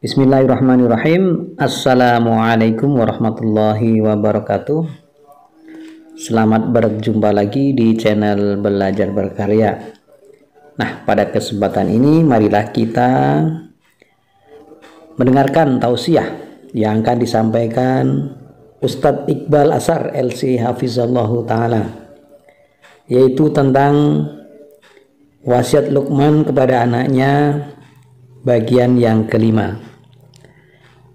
Bismillahirrahmanirrahim. Assalamualaikum warahmatullahi wabarakatuh. Selamat berjumpa lagi di channel Belajar Berkarya. Nah, pada kesempatan ini marilah kita mendengarkan tausiah yang akan disampaikan Ustadz Iqbal Asar LC Hafizallahu Ta'ala, yaitu tentang wasiat Luqman kepada anaknya bagian yang kelima.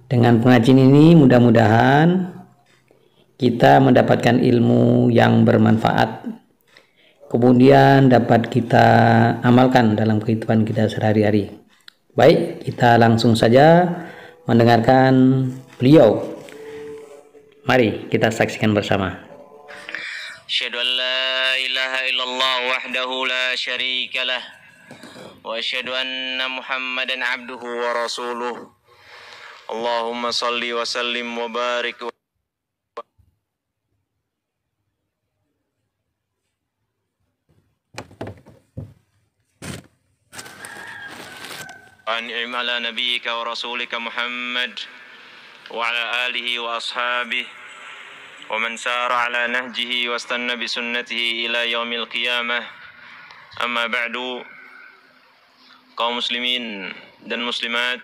Dengan pengajian ini mudah-mudahan kita mendapatkan ilmu yang bermanfaat, kemudian dapat kita amalkan dalam kehidupan kita sehari-hari. Baik, kita langsung saja mendengarkan beliau. Mari kita saksikan bersama. Asyhadu an la ilaha illallah wahdahu la syarika lah wa asyhadu anna Muhammadan abduhu wa rasuluh. Allahumma salli wa sallim wa barik an'im ala nabiyyika wa rasulika Muhammad wa ala alihi wa ashabihi wa man sara ala nahjihi wa istanna bi sunnatihi ila yaumil qiyamah. Amma ba'du. Kaum muslimin dan muslimat,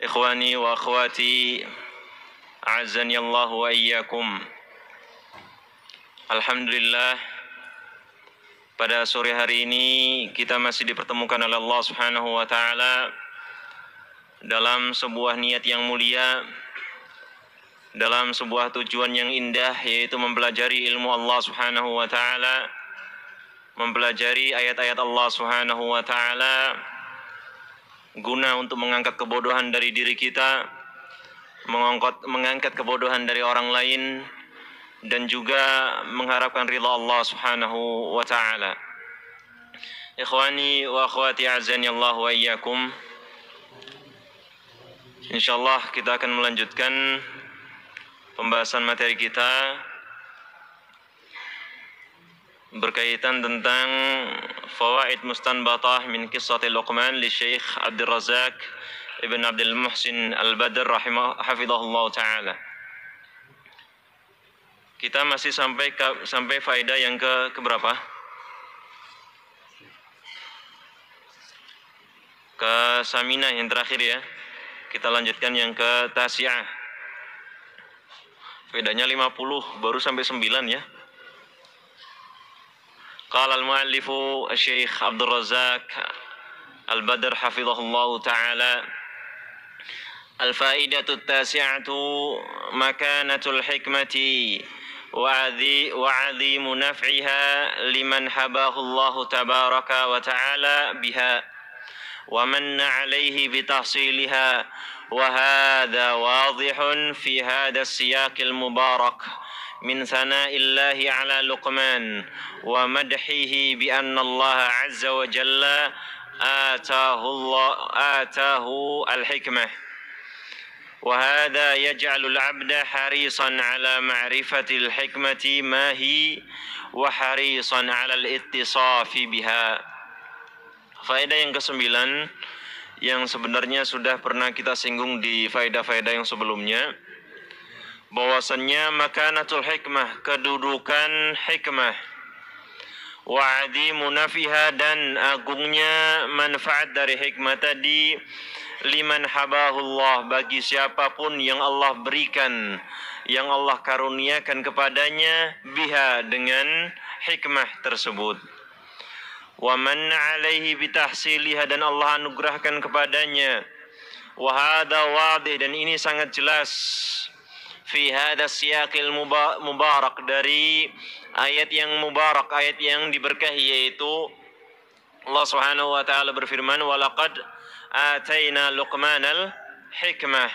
ikhwani wa akhwati, a'azzani Allah wa iyyakum. Alhamdulillah, pada sore hari ini kita masih dipertemukan oleh Allah Subhanahu wa taala dalam sebuah niat yang mulia, dalam sebuah tujuan yang indah, yaitu mempelajari ilmu Allah Subhanahu wa taala, mempelajari ayat-ayat Allah Subhanahu wa taala guna untuk mengangkat kebodohan dari diri kita, mengangkat kebodohan dari orang lain, dan juga mengharapkan ridha Allah Subhanahu wa taala. Ikhwani wa akhwati, azani Allah wa iyyakum. Insyaallah kita akan melanjutkan pembahasan materi kita berkaitan tentang fawaid mustanbatah min qissati Luqman li Syekh Abdul Razak Ibn Abdul Muhsin Al-Badr hafizahullah ta'ala. Kita masih sampai faedah yang ke berapa? Ke Saminah yang terakhir ya. Kita lanjutkan yang ke Tasi'ah. Faedahnya 50, baru sampai 9 ya. Qala al-muallifu Syekh Abdul Razak Al-Badr hafizahullah ta'ala, al-faidatu at-tasi'atu makanatul hikmati wa 'azimu naf'iha liman habahu Allah tabaraka wa ta'ala biha wa manna 'alayhi bi tahsiliha, wa hadha wadihun fi hadha as-siyaq al-mubarak min sana'illahi ala Luqman wa madhihi bi anna Allah azza wa jalla atahu al-hikmah, wa hadha yaj'alu al-'abda harisan ala ma'rifati al-hikmati ma hi wa harisan ala al-ittisafi biha. Faedah yang ke-9 yang sebenarnya sudah pernah kita singgung di faedah-faedah yang sebelumnya, bahwasannya makanatul hikmah, kedudukan hikmah, wa 'azimu nafiha, dan agungnya manfaat dari hikmah tadi, liman habahullah, bagi siapapun yang Allah berikan, yang Allah karuniakan kepadanya, biha, dengan hikmah tersebut, wa manna 'alaihi bitahsiliha, dan Allah anugerahkan kepadanya, wa hadha wadih, dan ini sangat jelas, fi hadha siyaqil mubarak, dari ayat yang mubarak, ayat yang diberkahi, yaitu Allah Subhanahu wa taala berfirman, wa laqad ataina Luqmanal hikmah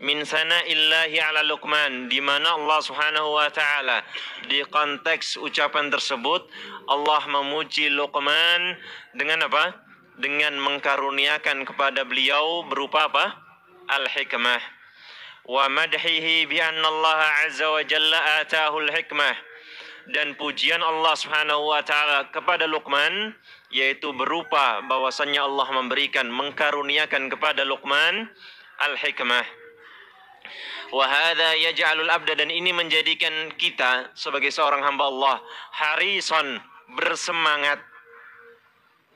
min sana'illahi ala Luqman, di mana Allah Subhanahu wa taala di konteks ucapan tersebut Allah memuji Luqman dengan apa? Dengan mengkaruniakan kepada beliau berupa apa? Al-hikmah. Wa madhihi bi anna Allah azza wa jalla atahu al-hikmah, dan pujian Allah Subhanahu wa taala kepada Luqman, yaitu berupa bahwasannya Allah mengkaruniakan kepada Luqman al-hikmah. Wa hadza yaj'alul abda, dan ini menjadikan kita sebagai seorang hamba Allah harisan, bersemangat,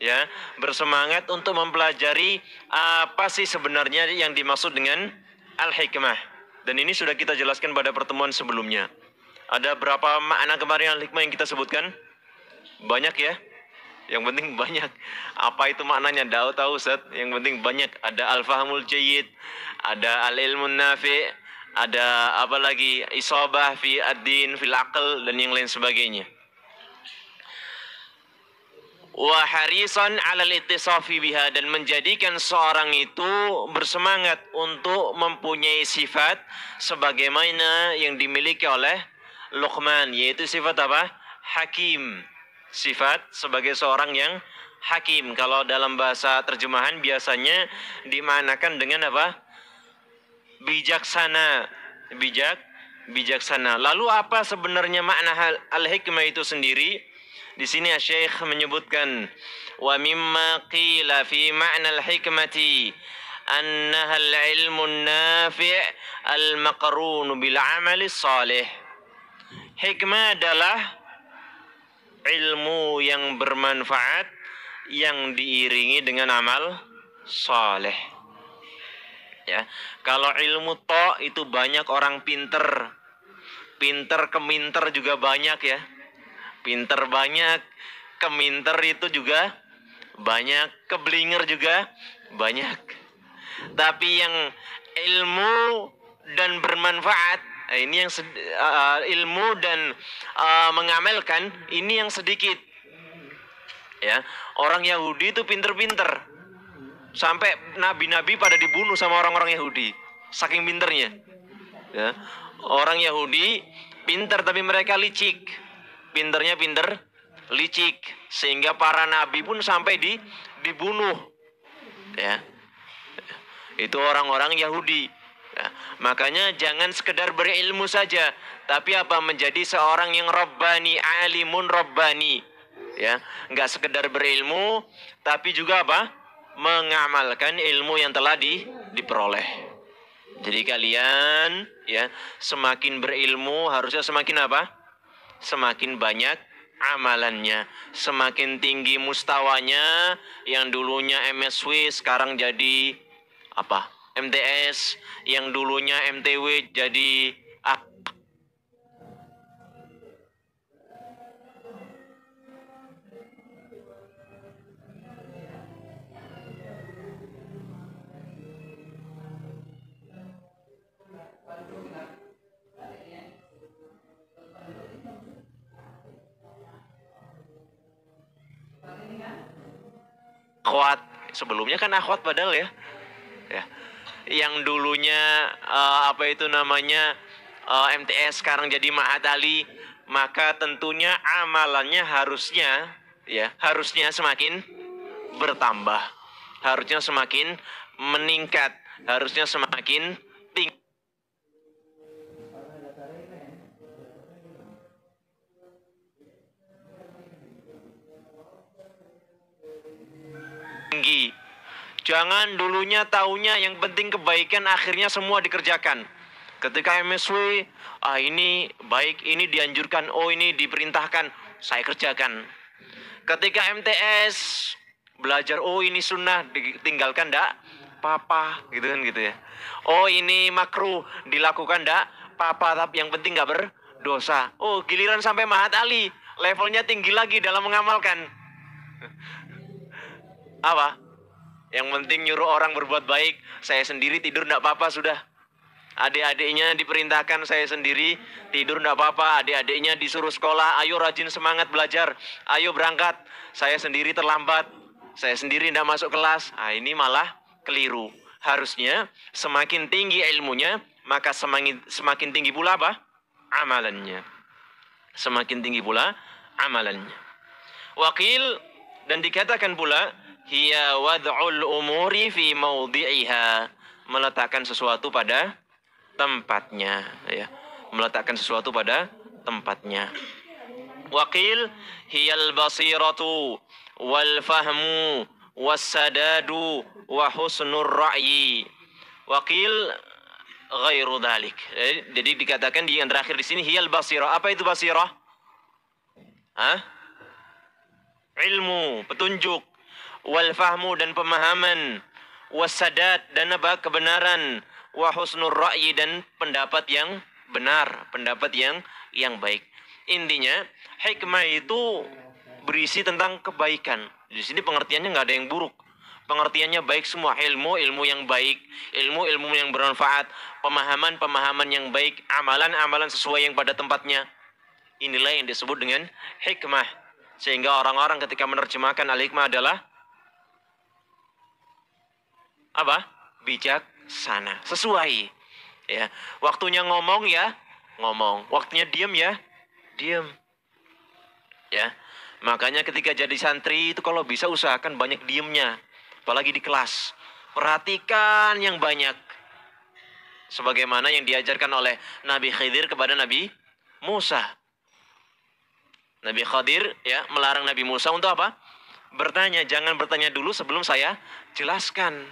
ya, bersemangat untuk mempelajari apa sih sebenarnya yang dimaksud dengan al-hikmah. Dan ini sudah kita jelaskan pada pertemuan sebelumnya. Ada berapa makna kemarin al-hikmah yang kita sebutkan? Banyak ya. Yang penting banyak. Apa itu maknanya? Tahu Ustaz. Yang penting banyak. Ada al-fahmul jayyid, ada al-ilmun nafi', ada apa lagi? Isabah fi ad-din, fil aql, dan yang lain sebagainya. Wa harisan 'alal ittisafi biha, dan menjadikan seorang itu bersemangat untuk mempunyai sifat sebagaimana yang dimiliki oleh Luqman, yaitu sifat apa? Hakim. Sifat sebagai seorang yang hakim. Kalau dalam bahasa terjemahan biasanya dimanakan dengan apa? Bijaksana. Bijaksana. Lalu apa sebenarnya makna al-hikmah itu sendiri? Di sini Syekh menyebutkan, wa mimma qila fi ma'na al-hikmati annaha al-ilmu an-nafi' al-maqrun bil 'amali salih. Hikmah adalah ilmu yang bermanfaat yang diiringi dengan amal saleh. Ya, kalau ilmu tok itu banyak orang pinter keminter juga banyak ya. Pinter banyak, keminter itu juga banyak, keblinger juga banyak. Tapi yang ilmu dan bermanfaat, ini yang ilmu dan mengamalkan, ini yang sedikit. Ya, orang Yahudi itu pinter-pinter. Sampai nabi-nabi pada dibunuh sama orang-orang Yahudi, saking pinternya. Ya, orang Yahudi pinter tapi mereka licik. Pinternya pinter, licik, sehingga para nabi pun sampai dibunuh. Ya, itu orang-orang Yahudi. Ya, makanya jangan sekedar berilmu saja, tapi apa, menjadi seorang yang rabbani, alimun rabbani. Ya, nggak sekedar berilmu, tapi juga apa? Mengamalkan ilmu yang telah diperoleh. Jadi kalian ya, semakin berilmu harusnya semakin apa? Semakin banyak amalannya, semakin tinggi mustawanya. Yang dulunya MSW sekarang jadi apa? MTS, yang dulunya MTW jadi akhwat. Sebelumnya kan akhwat padahal ya. Ya. Yang dulunya apa itu namanya MTS sekarang jadi Ma'had Ali, maka tentunya amalannya harusnya semakin bertambah. Harusnya semakin meningkat, harusnya semakin tinggi. Jangan dulunya taunya yang penting kebaikan, akhirnya semua dikerjakan. Ketika MSW, ini baik, ini dianjurkan, ini diperintahkan, saya kerjakan. Ketika MTS, belajar, ini sunnah, ditinggalkan ndak papa, gitu kan gitu ya. Ini makruh, dilakukan ndak papa, tapi yang penting nggak berdosa. Giliran sampai Ma'had Ali, levelnya tinggi lagi dalam mengamalkan. Apa? Yang penting nyuruh orang berbuat baik, saya sendiri tidur enggak apa-apa sudah. Adik-adiknya diperintahkan, saya sendiri tidur enggak apa-apa. Adik-adiknya disuruh sekolah, ayo rajin semangat belajar, ayo berangkat. Saya sendiri terlambat, saya sendiri enggak masuk kelas. Ini malah keliru. Harusnya semakin tinggi ilmunya, maka semakin tinggi pula apa? Amalannya. Semakin tinggi pula amalannya. Wakil, dan dikatakan pula, hiya wad'ul umuri fi mawdi'iha, meletakkan sesuatu pada tempatnya, ya. Meletakkan sesuatu pada tempatnya. Waqil hiyal basiratu wal fahmu wassadadu wa husnur ra'yi. Waqil ghairu dhalik. Jadi dikatakan di yang terakhir di sini hiyal basirah. Apa itu basirah? Hah? Ilmu, petunjuk, wal fahmu dan pemahaman, wassadat dan apa? Kebenaran, wa husnur ra'yi dan pendapat yang benar, pendapat yang baik. Intinya hikmah itu berisi tentang kebaikan. Di sini pengertiannya nggak ada yang buruk. Pengertiannya baik semua, ilmu yang baik, ilmu yang bermanfaat, pemahaman yang baik, amalan sesuai yang pada tempatnya. Inilah yang disebut dengan hikmah. Sehingga orang-orang ketika menerjemahkan al-hikmah adalah apa? Bijaksana, sesuai. Ya, waktunya ngomong ya ngomong, waktunya diam ya diam. Ya, makanya ketika jadi santri itu kalau bisa usahakan banyak diemnya, apalagi di kelas. Perhatikan yang banyak. Sebagaimana yang diajarkan oleh Nabi Khidir kepada Nabi Musa. Nabi Khidir ya melarang Nabi Musa untuk apa? Bertanya, jangan bertanya dulu sebelum saya jelaskan.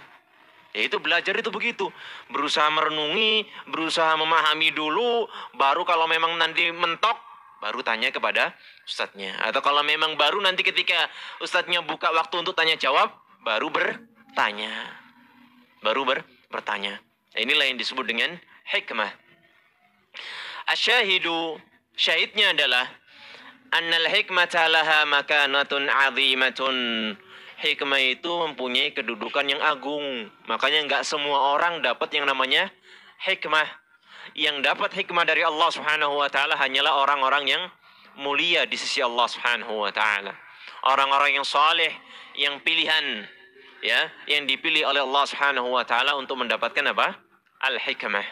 Yaitu belajar itu begitu, berusaha merenungi, berusaha memahami dulu, baru kalau memang nanti mentok, baru tanya kepada ustadznya. Atau kalau memang baru nanti ketika ustadznya buka waktu untuk tanya jawab, baru bertanya. Bertanya. Nah, inilah yang disebut dengan hikmah. Asyahidu, syahidnya adalah annal hikmata laha makanatun azimatun. Hikmah itu mempunyai kedudukan yang agung. Makanya nggak semua orang dapat yang namanya hikmah. Yang dapat hikmah dari Allah Subhanahu wa taala hanyalah orang-orang yang mulia di sisi Allah Subhanahu wa taala. Orang-orang yang saleh, yang pilihan, ya, yang dipilih oleh Allah Subhanahu wa taala untuk mendapatkan apa? Al-hikmah.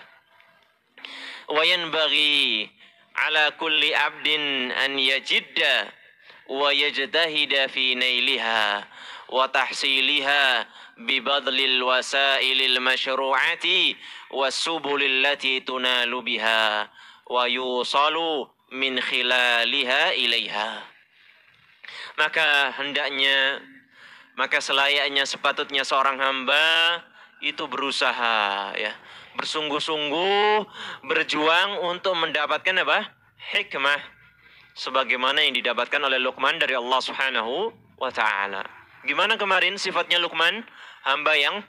Wa yanbaghi ala kulli abdin an yajidda wa yajtahida fi nailiha wa tahsiliha bibadlil wasailil masyru'ati wassubulil lati tunalu biha wa yusalu min khilaliha ilaiha. Maka selayaknya sepatutnya seorang hamba itu berusaha, ya, bersungguh-sungguh berjuang untuk mendapatkan apa? Hikmah, sebagaimana yang didapatkan oleh Luqman dari Allah Subhanahu wa taala. Gimana kemarin sifatnya Luqman? Hamba yang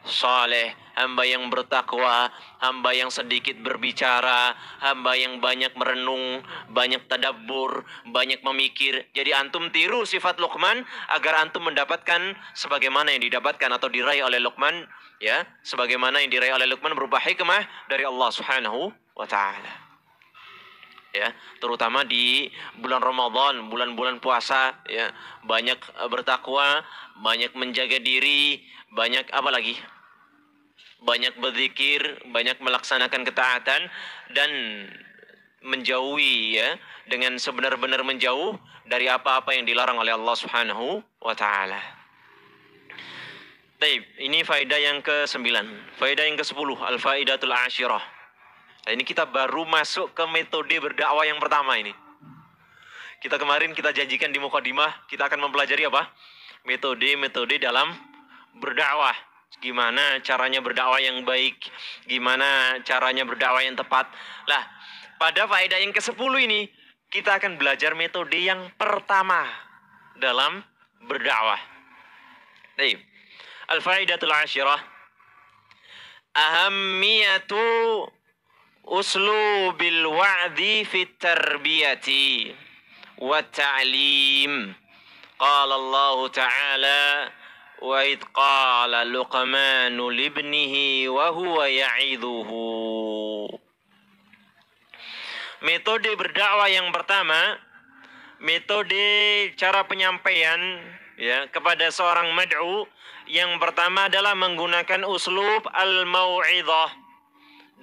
saleh, hamba yang bertakwa, hamba yang sedikit berbicara, hamba yang banyak merenung, banyak tadabbur, banyak memikir. Jadi antum tiru sifat Luqman agar antum mendapatkan sebagaimana yang didapatkan atau diraih oleh Luqman, ya, sebagaimana yang diraih oleh Luqman berupa hikmah dari Allah Subhanahu wa taala. Ya, terutama di bulan Ramadan, bulan-bulan puasa, ya, banyak bertakwa, banyak menjaga diri, banyak apa lagi? Banyak berzikir, banyak melaksanakan ketaatan dan menjauhi, ya, dengan sebenar-benar menjauh dari apa-apa yang dilarang oleh Allah Subhanahu wa taala. Baik, ini faedah yang ke-9. Faedah yang ke-10, al-faidatul asyirah. Nah, ini kita baru masuk ke metode berdakwah yang pertama ini. Kita kemarin kita janjikan di mukadimah, kita akan mempelajari apa? Metode-metode dalam berdakwah. Gimana caranya berdakwah yang baik, gimana caranya berdakwah yang tepat. Lah, pada faedah yang ke-10 ini, kita akan belajar metode yang pertama dalam berdakwah. Baik. Al-faidatul asyirah. Ahammiyatu uslubil wa'di fit tarbiyati wa ta'lim. Qala Allah Ta'ala wa idh qala Luqmanu libnihi wa huwa ya'idhuhu. Metode berdakwah yang pertama, metode cara penyampaian, ya, kepada seorang mad'u yang pertama adalah menggunakan uslub al-mau'idhah,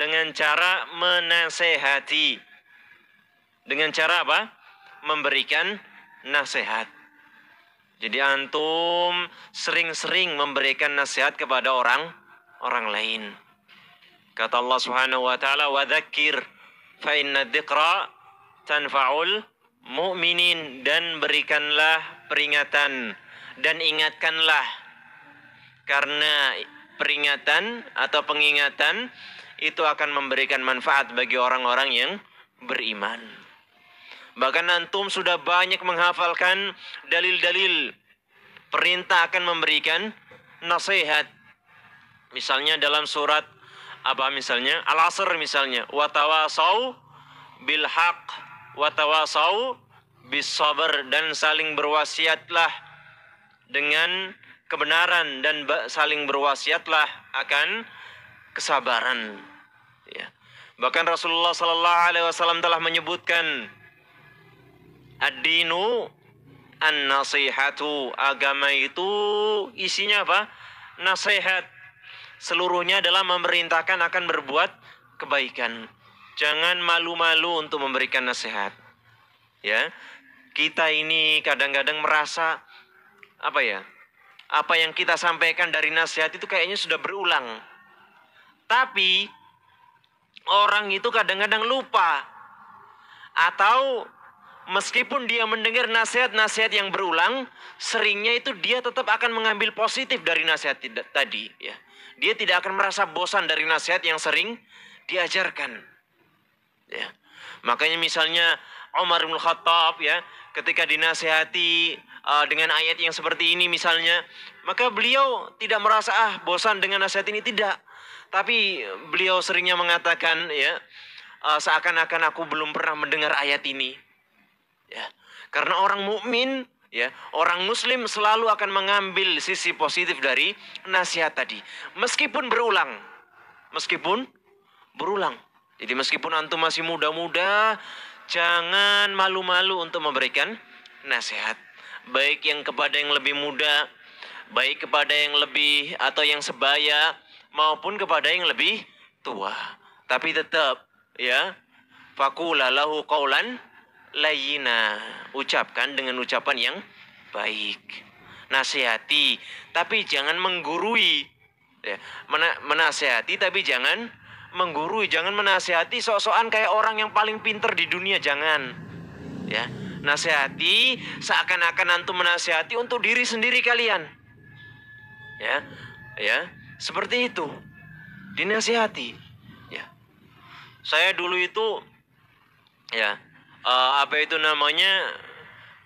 dengan cara menasehati. Dengan cara apa? Memberikan nasihat. Jadi antum sering-sering memberikan nasihat kepada orang lain. Kata Allah Subhanahu wa taala, "Wa dzakir fa inna dzikra tanfa'ul mu'minin, dan berikanlah peringatan dan ingatkanlah, karena peringatan atau pengingatan itu akan memberikan manfaat bagi orang-orang yang beriman. Bahkan antum sudah banyak menghafalkan dalil-dalil perintah akan memberikan nasihat. Misalnya dalam surat misalnya Al-Asr misalnya, watawasau bil haq watawasau bis sabr, dan saling berwasiatlah dengan kebenaran dan saling berwasiatlah akan kesabaran. Ya. Bahkan Rasulullah sallallahu alaihi wasallam telah menyebutkan ad-dinu an-nasihatu, agama itu isinya apa? Nasihat. Seluruhnya adalah memerintahkan akan berbuat kebaikan. Jangan malu-malu untuk memberikan nasihat. Ya. Kita ini kadang-kadang merasa apa yang kita sampaikan dari nasihat itu kayaknya sudah berulang. Tapi orang itu kadang-kadang lupa, atau meskipun dia mendengar nasihat-nasihat yang berulang, seringnya itu dia tetap akan mengambil positif dari nasihat tadi. Ya. Dia tidak akan merasa bosan dari nasihat yang sering diajarkan. Ya. Makanya misalnya Umar bin Khattab, ya, ketika dinasihati dengan ayat yang seperti ini misalnya, maka beliau tidak merasa bosan dengan nasihat ini, tidak. Tapi beliau seringnya mengatakan, ya, seakan-akan aku belum pernah mendengar ayat ini. Ya. Karena orang mukmin, ya, orang muslim selalu akan mengambil sisi positif dari nasihat tadi, meskipun berulang. Jadi meskipun antum masih muda-muda, jangan malu-malu untuk memberikan nasihat, baik yang kepada yang lebih muda, baik kepada yang lebih atau yang sebaya, maupun kepada yang lebih tua. Tapi tetap, ya, faqula lahu qaulan layyina, ucapkan dengan ucapan yang baik. Nasihati, tapi jangan menggurui. Ya, menasihati tapi jangan menggurui, jangan menasihati sok-sokan kayak orang yang paling pintar di dunia, jangan. Ya, nasihati seakan-akan antum menasihati untuk diri sendiri kalian. Ya, seperti itu. Dinasihati. Ya. Saya dulu itu, ya,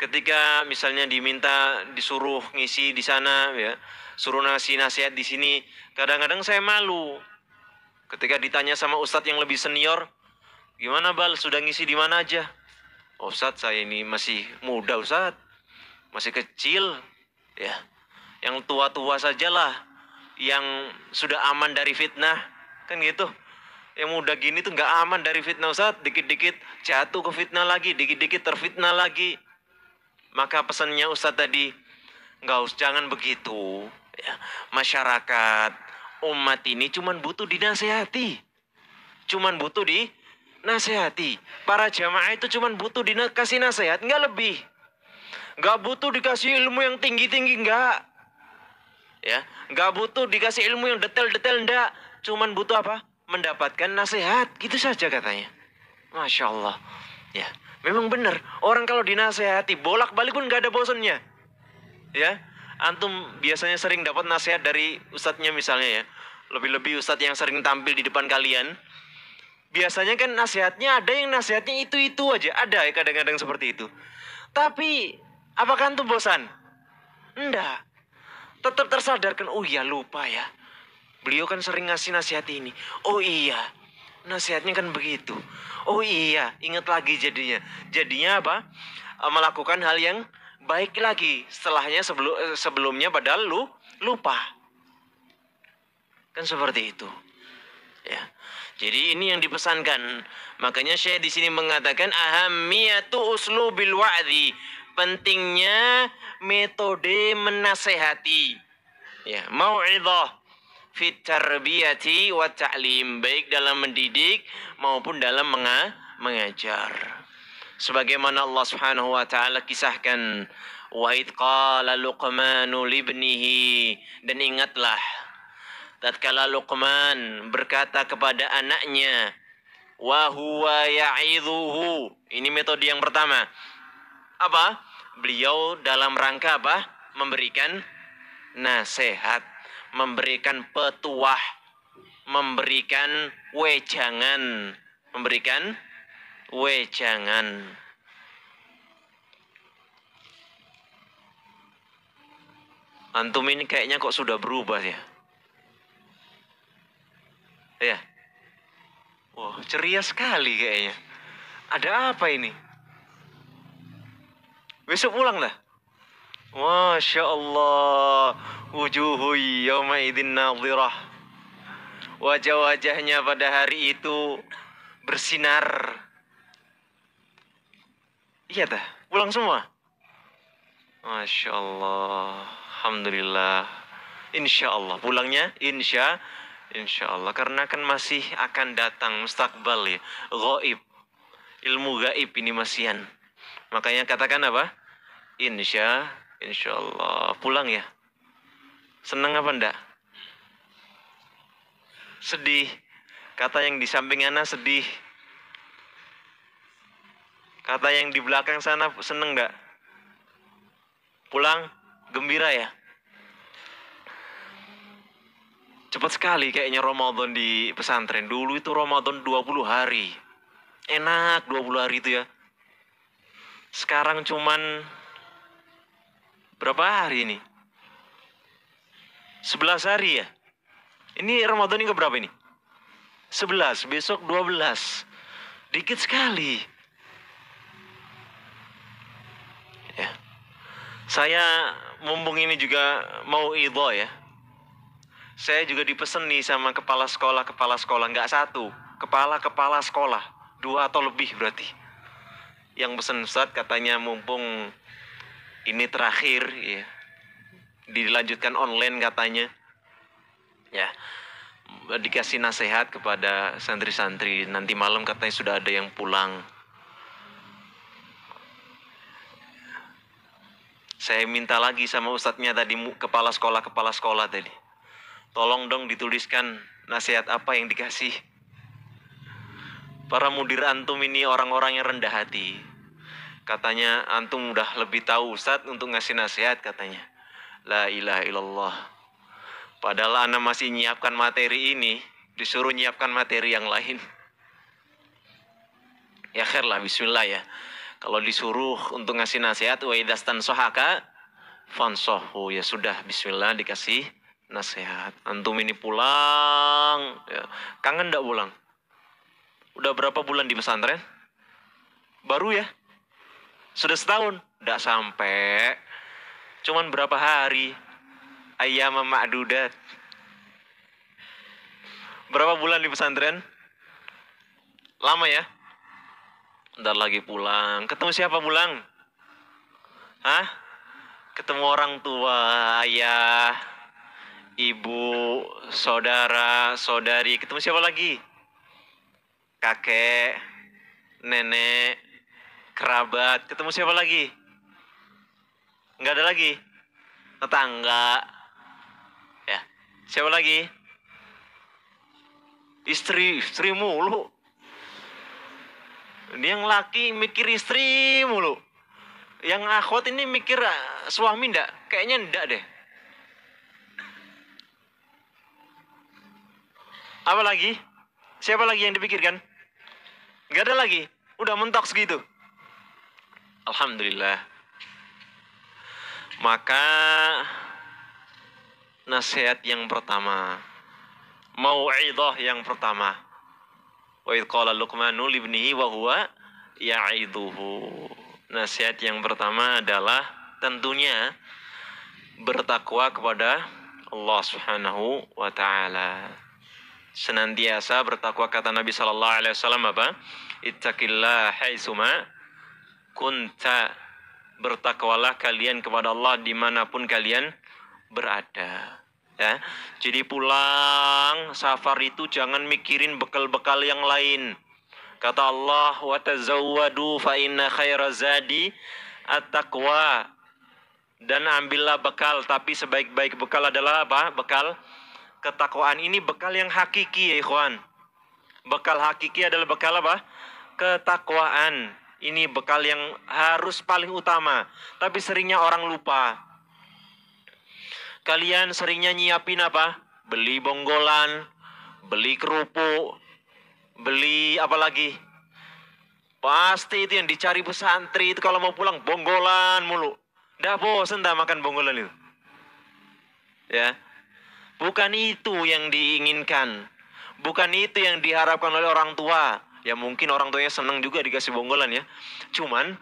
ketika misalnya disuruh ngisi di sana, ya, suruh nasihat di sini, kadang-kadang saya malu. Ketika ditanya sama ustadz yang lebih senior, gimana Bal, sudah ngisi di mana aja? Ustadz, saya ini masih muda ustadz, masih kecil, ya. Yang tua-tua sajalah yang sudah aman dari fitnah, kan gitu. Yang muda gini tuh nggak aman dari fitnah ustadz, dikit-dikit jatuh ke fitnah lagi, dikit-dikit terfitnah lagi. Maka pesannya ustadz tadi, jangan begitu, ya. Masyarakat, umat ini cuman butuh dinasehati. Para jamaah itu cuman butuh dikasih nasihat, nggak lebih. Nggak butuh dikasih ilmu yang tinggi-tinggi, nggak. Ya, nggak butuh dikasih ilmu yang detail-detail, nggak. Cuman butuh apa? Mendapatkan nasihat, gitu saja katanya. Masya Allah. Ya, memang benar. Orang kalau dinasehati bolak-balik pun nggak ada bosannya. Ya, antum biasanya sering dapat nasihat dari ustadznya misalnya, ya. Lebih-lebih ustadz yang sering tampil di depan kalian. Biasanya kan nasihatnya ada yang nasihatnya itu-itu aja. Ada ya kadang-kadang seperti itu. Tapi apakah antum bosan? Enggak. Tetap tersadarkan, oh iya lupa ya, beliau kan sering ngasih nasihat ini. Oh iya, nasihatnya kan begitu. Oh iya, ingat lagi jadinya. Jadinya apa? Melakukan hal yang baik lagi setelahnya, sebelumnya padahal lupa. Kan seperti itu. Ya. Jadi ini yang dipesankan. Makanya Syekh di sini mengatakan ahammiyatu uslubil wa'dhi, pentingnya metode menasehati. Ya, mau'idhah fit tarbiyati wa ta'lim, baik dalam mendidik maupun dalam mengajar. Sebagaimana Allah Subhanahu wa taala kisahkan, wa id qala Luqmanu libnihi, dan ingatlah tatkala Luqman berkata kepada anaknya, wa huwa ya'idhuhu. Ini metode yang pertama. apa? Beliau dalam rangka apa? Memberikan nasihat, memberikan petuah, memberikan wejangan, memberikan wejangan. Antum ini kayaknya kok sudah berubah ya? Ya. Wah, ceria sekali kayaknya. Ada apa ini? Besok pulang lah. Masya Allah. Wujuhu yawma idin nadhirah. Wajah-wajahnya pada hari itu bersinar. Iya dah, pulang semua. Masya Allah. Alhamdulillah. Insya Allah. Pulangnya insya Allah. Karena kan masih akan datang mustakbal ya. Gaib. Ilmu gaib ini masihan. Makanya katakan apa? Insya Allah. Pulang ya. Senang apa enggak? Sedih. Kata yang di samping ana sedih. Kata yang di belakang sana seneng enggak? Pulang gembira ya. Cepat sekali kayaknya Ramadan di pesantren. Dulu itu Ramadan 20 hari. Enak 20 hari itu ya. Sekarang cuman berapa hari ini? 11 hari ya. Ini Ramadan ini keberapa ini? 11, besok 12. Dikit sekali. Ya. Saya mumpung ini juga mau idho ya. Saya juga dipesan nih sama kepala sekolah, nggak satu, kepala sekolah, 2 atau lebih berarti. Yang pesen Ustaz katanya mumpung ini terakhir ya, dilanjutkan online katanya, ya dikasih nasihat kepada santri-santri. Nanti malam katanya sudah ada yang pulang. Saya minta lagi sama ustadznya tadi, kepala sekolah tadi. Tolong dong dituliskan nasihat apa yang dikasih. Para mudir antum ini orang-orang yang rendah hati. Katanya antum udah lebih tahu Ustadz untuk ngasih nasihat katanya. La ilaha illallah. Padahal ana masih nyiapkan materi ini, disuruh nyiapkan materi yang lain. Ya khair lah, bismillah ya. Kalau disuruh untuk ngasih nasihat, wa idastan sohaka fansohu, ya sudah, bismillah dikasih nasihat. Antum ini pulang, ya. Kangen ndak pulang? Udah berapa bulan di pesantren? Baru ya? Sudah setahun? Ndak sampai. Cuman berapa hari? Ayyam ma'dudat. Berapa bulan di pesantren? Lama ya? Ntar lagi pulang. Ketemu siapa pulang? Hah? Ketemu orang tua, ayah, ibu, saudara, saudari. Ketemu siapa lagi? Kakek, nenek, kerabat. Ketemu siapa lagi? Nggak ada lagi? Tetangga. Ya. Siapa lagi? Istri mulu. Dia yang laki mikir istri mulu. Yang akhwat ini mikir suami ndak? Kayaknya ndak deh. Apa lagi? Siapa lagi yang dipikirkan? Nggak ada lagi. Udah mentok segitu. Alhamdulillah. Maka nasihat yang pertama, mau'idhah yang pertama. Wa idh qala Luqmanu libnihi wa huwa ya'idhuhu. Nasihat yang pertama adalah tentunya bertakwa kepada Allah Subhanahu wa taala. Senantiasa bertakwa, kata Nabi sallallahu alaihi wasallam apa? Ittaqillah haitsuma kunta. Bertakwalah kalian kepada Allah dimanapun kalian berada. Ya, jadi pulang safar itu jangan mikirin bekal-bekal yang lain. Kata Allah, wa tazawwadu fa inna khaira zadi at-taqwa. Dan ambillah bekal, tapi sebaik-baik bekal adalah apa? Bekal ketakwaan. Ini bekal yang hakiki ya ikhwan. Bekal hakiki adalah bekal apa? Ketakwaan. Ini bekal yang harus paling utama. Tapi seringnya orang lupa. Kalian seringnya nyiapin apa? Beli bonggolan, beli kerupuk, beli apa lagi? Pasti itu yang dicari pesantri itu kalau mau pulang bonggolan mulu. Nggak bosan dah makan bonggolan itu. Ya. Bukan itu yang diinginkan. Bukan itu yang diharapkan oleh orang tua. Ya mungkin orang tuanya senang juga dikasih bonggolan ya. Cuman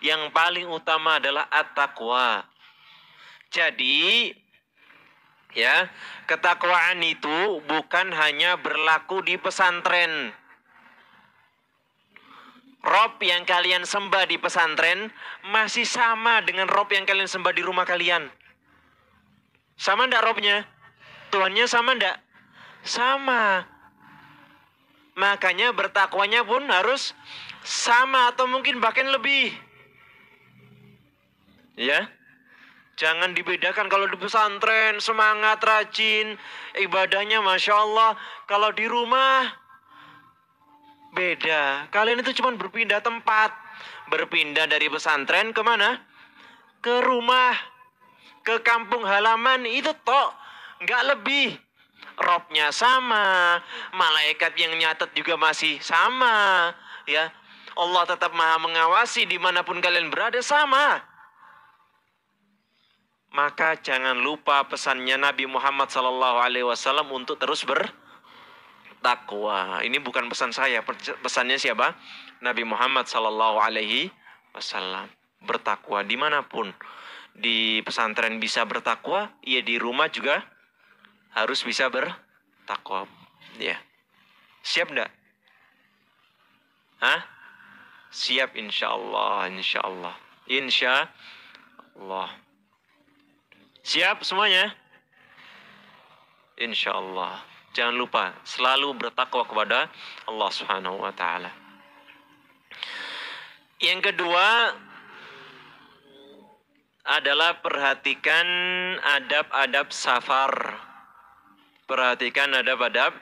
yang paling utama adalah at-taqwa. Jadi ya, ketakwaan itu bukan hanya berlaku di pesantren. Rob yang kalian sembah di pesantren masih sama dengan Rob yang kalian sembah di rumah kalian. Sama ndak Robnya? Tuhannya sama ndak? Sama. Makanya bertakwanya pun harus sama atau mungkin bahkan lebih. Ya. Jangan dibedakan kalau di pesantren semangat, rajin, ibadahnya Masya Allah. Kalau di rumah beda. Kalian itu cuma berpindah tempat. Berpindah dari pesantren kemana? Ke rumah. Ke kampung halaman itu toh. Nggak lebih. Robnya sama. Malaikat yang nyatet juga masih sama. Ya, Allah tetap maha mengawasi dimanapun kalian berada sama. Maka jangan lupa pesannya Nabi Muhammad SAW untuk terus bertakwa. Ini bukan pesan saya, pesannya siapa? Nabi Muhammad SAW. Bertakwa dimanapun. Di pesantren bisa bertakwa, ya di rumah juga harus bisa bertakwa. Ya. Siap enggak? Hah? Siap insyaallah, insyaallah. Insyaallah. Siap semuanya? Insyaallah. Jangan lupa selalu bertakwa kepada Allah Subhanahu wa taala. Yang kedua adalah perhatikan adab-adab safar. Perhatikan adab-adab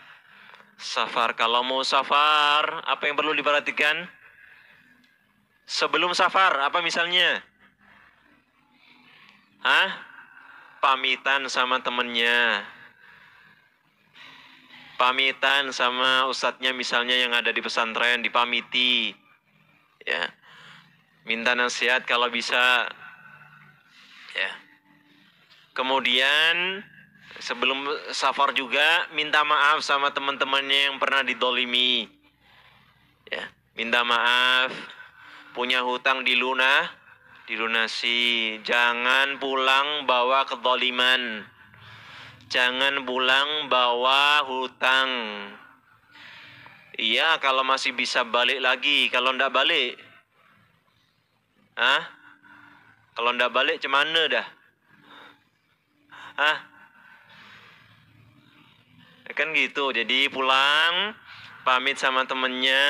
safar. Kalau mau safar, apa yang perlu diperhatikan? Sebelum safar, apa misalnya? Hah? Pamitan sama temennya. Pamitan sama ustadznya misalnya yang ada di pesantren, dipamiti. Ya. Minta nasihat kalau bisa. Ya. Kemudian sebelum safar juga minta maaf sama teman-temannya yang pernah didolimi. Ya, minta maaf. Punya hutang dilunasi. Jangan pulang bawa kedoliman. Jangan pulang bawa hutang. Iya, kalau masih bisa balik lagi. Kalau ndak balik, kalau ndak balik cemana dah? Kan gitu. Jadi pulang, pamit sama temennya,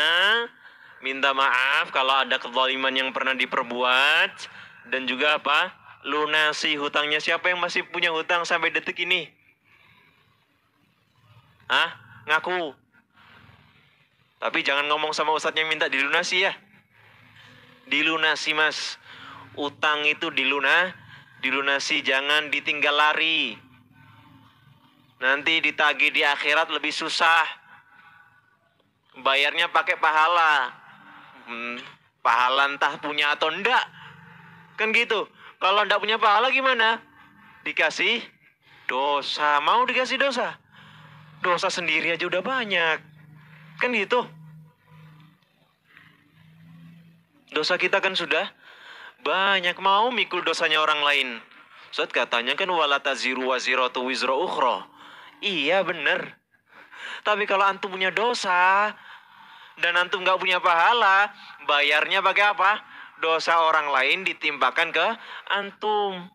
minta maaf kalau ada kezaliman yang pernah diperbuat, dan juga apa? Lunasi hutangnya. Siapa yang masih punya hutang sampai detik ini? Ngaku. Tapi jangan ngomong sama ustadznya minta dilunasi ya. Dilunasi mas. Utang itu dilunasi, jangan ditinggal lari. Nanti ditagih di akhirat lebih susah. Bayarnya pakai pahala. Pahala entah punya atau enggak. Kan gitu. Kalau enggak punya pahala gimana? Dikasih dosa. Mau dikasih dosa? Dosa sendiri aja udah banyak. Kan gitu. Dosa kita kan sudah banyak. Mau mikul dosanya orang lain. Ustaz katanya kan wala taziru waziratu wizra ukhra. Iya bener. Tapi kalau antum punya dosa dan antum gak punya pahala, bayarnya pakai apa? Dosa orang lain ditimpakan ke antum.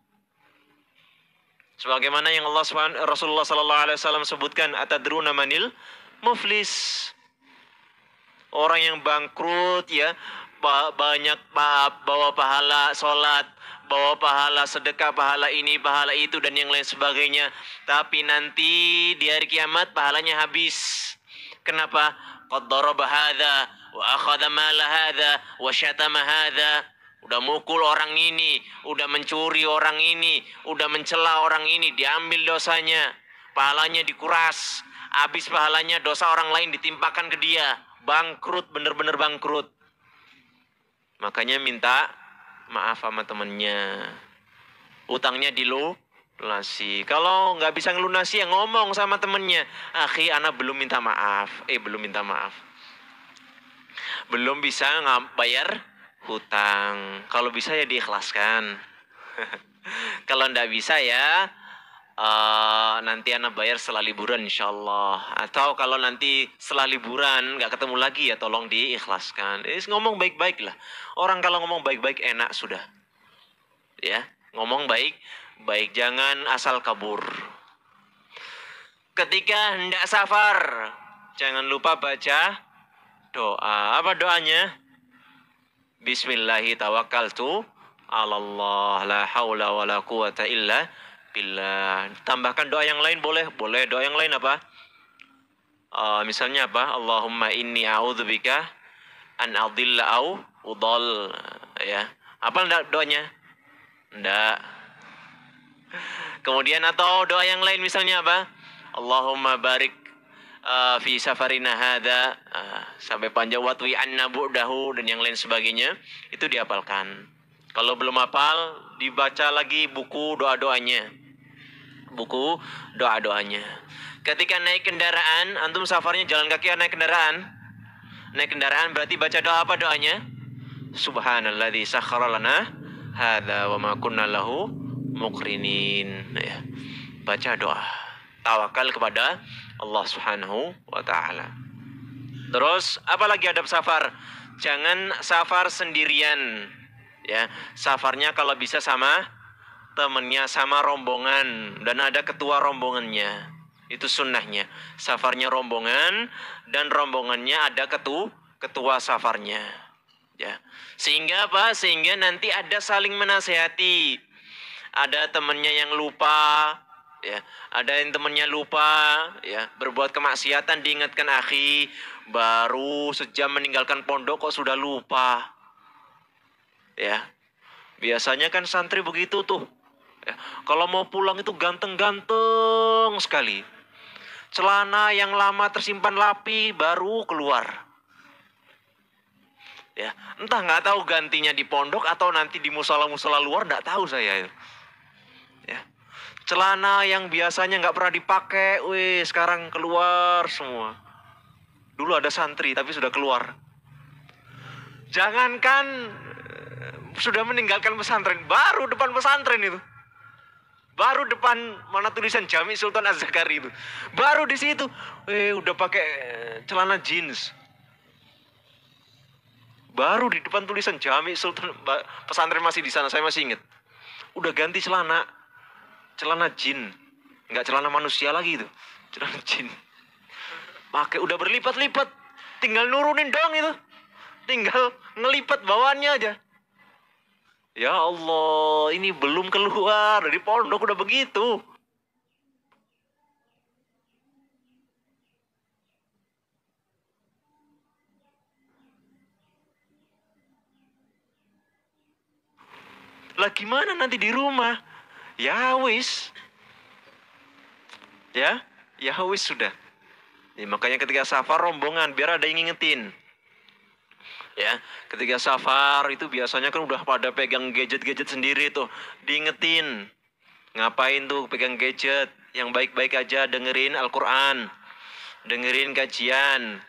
Sebagaimana yang Rasulullah SAW sebutkan, atadruna manil muflis. Orang yang bangkrut ya, banyak bawa pahala sholat, bawa pahala sedekah, pahala ini, pahala itu, dan yang lain sebagainya. Tapi nanti di hari kiamat pahalanya habis. Kenapa? Qad daraba hadza wa akhadha mala hadza wa syatama hadza. Udah mukul orang ini, udah mencuri orang ini, udah mencela orang ini, diambil dosanya, pahalanya dikuras, habis pahalanya dosa orang lain ditimpakan ke dia, bangkrut, bener-bener bangkrut. Makanya minta maaf sama temennya, utangnya dilunasi. Kalau nggak bisa ngelunasi ya ngomong sama temennya, akhi ana belum minta maaf, belum minta maaf, belum bisa bayar hutang. Kalau bisa ya diikhlaskan. Kalau nggak bisa ya nanti ana bayar setelah liburan insyaallah. Atau kalau nanti setelah liburan nggak ketemu lagi ya tolong diikhlaskan. Ngomong baik-baik lah. Orang kalau ngomong baik-baik enak sudah. Ya, ngomong baik-baik, jangan asal kabur. Ketika hendak safar, jangan lupa baca doa. Apa doanya? Bismillahi tawakkaltu 'alallah la haula wala quwata illa billah. Tambahkan doa yang lain boleh? Boleh. Doa yang lain apa? Misalnya apa? Allahumma inni a'udzubika an adilla au udall. Ya. Apa doanya? Enggak. Kemudian atau doa yang lain misalnya apa? Allahumma barik fi safarina hadza, sampai panjang, watwi anna bu'dahu dan yang lain sebagainya. Itu dihafalkan. Kalau belum hafal, dibaca lagi buku doa-doanya. Buku doa-doanya. Ketika naik kendaraan, antum safarnya jalan kaki naik kendaraan. Naik kendaraan berarti baca doa apa doanya? Subhanalladzi sakhkhara lana hadza wa ma kunna lahu muqrinin. Ya. Baca doa. Tawakal kepada Allah Subhanahu wa taala. Terus apalagi adab safar? Jangan safar sendirian. Ya, safarnya kalau bisa sama temennya, sama rombongan, dan ada ketua rombongannya. Itu sunnahnya. Safarnya rombongan dan rombongannya ada ketua safarnya. Ya. Sehingga apa? Sehingga nanti ada saling menasehati. Ada temennya yang lupa, ya, ada yang temennya lupa, ya, berbuat kemaksiatan, diingatkan, akhi, baru sejam meninggalkan pondok kok sudah lupa. Ya, biasanya kan santri begitu tuh. Ya, kalau mau pulang itu ganteng-ganteng sekali. Celana yang lama tersimpan rapi baru keluar. Ya, entah nggak tahu gantinya di pondok atau nanti di musola-musola luar, nggak tahu saya. Ya, celana yang biasanya nggak pernah dipakai, sekarang keluar semua. Dulu ada santri tapi sudah keluar. Jangankan sudah meninggalkan pesantren, baru depan pesantren itu, baru depan mana tulisan Jami Sultan Az-Zakari itu, baru di situ, udah pakai celana jeans. Baru di depan tulisan Jami Sultan, pesantren masih di sana, saya masih ingat. Udah ganti celana jin, nggak celana manusia lagi itu, celana jin. Pakai udah berlipat-lipat, tinggal nurunin dong itu, tinggal ngelipat bawaannya aja. Ya Allah, ini belum keluar dari pondok udah begitu. Lah gimana nanti di rumah? Ya wis. Ya wis sudah. Ya, makanya ketika safar rombongan biar ada yang ngingetin. Ya, ketika safar itu biasanya kan udah pada pegang gadget-gadget sendiri tuh, diingetin. Ngapain tuh pegang gadget? Yang baik-baik aja dengerin Al-Quran, dengerin kajian,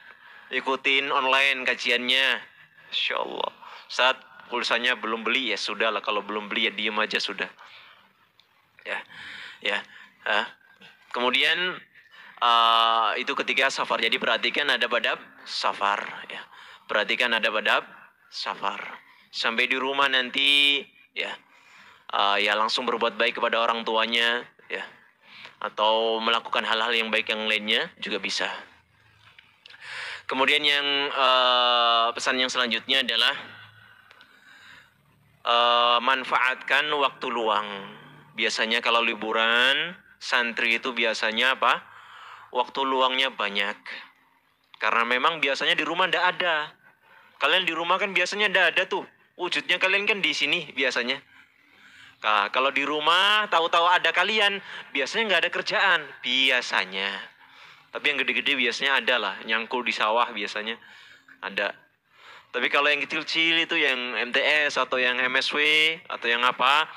ikutin online kajiannya. Insya Allah. Saat pulsanya belum beli ya sudah lah, kalau belum beli ya diem aja sudah. Ya. Kemudian itu ketika safar. Jadi perhatikan adab-adab safar. Ya. Perhatikan adab-adab safar. Sampai di rumah nanti ya langsung berbuat baik kepada orang tuanya, ya, atau melakukan hal-hal yang baik yang lainnya juga bisa. Kemudian yang pesan yang selanjutnya adalah manfaatkan waktu luang. Biasanya kalau liburan santri itu biasanya apa? Waktu luangnya banyak. Karena memang biasanya di rumah ndak ada. Kalian di rumah kan biasanya ada tuh. Wujudnya kalian kan di sini biasanya. Nah, kalau di rumah tahu-tahu ada kalian, biasanya nggak ada kerjaan. Biasanya. Tapi yang gede-gede biasanya ada lah. Nyangkul di sawah biasanya ada. Tapi kalau yang kecil-kecil itu yang MTS atau yang MSW atau yang apa,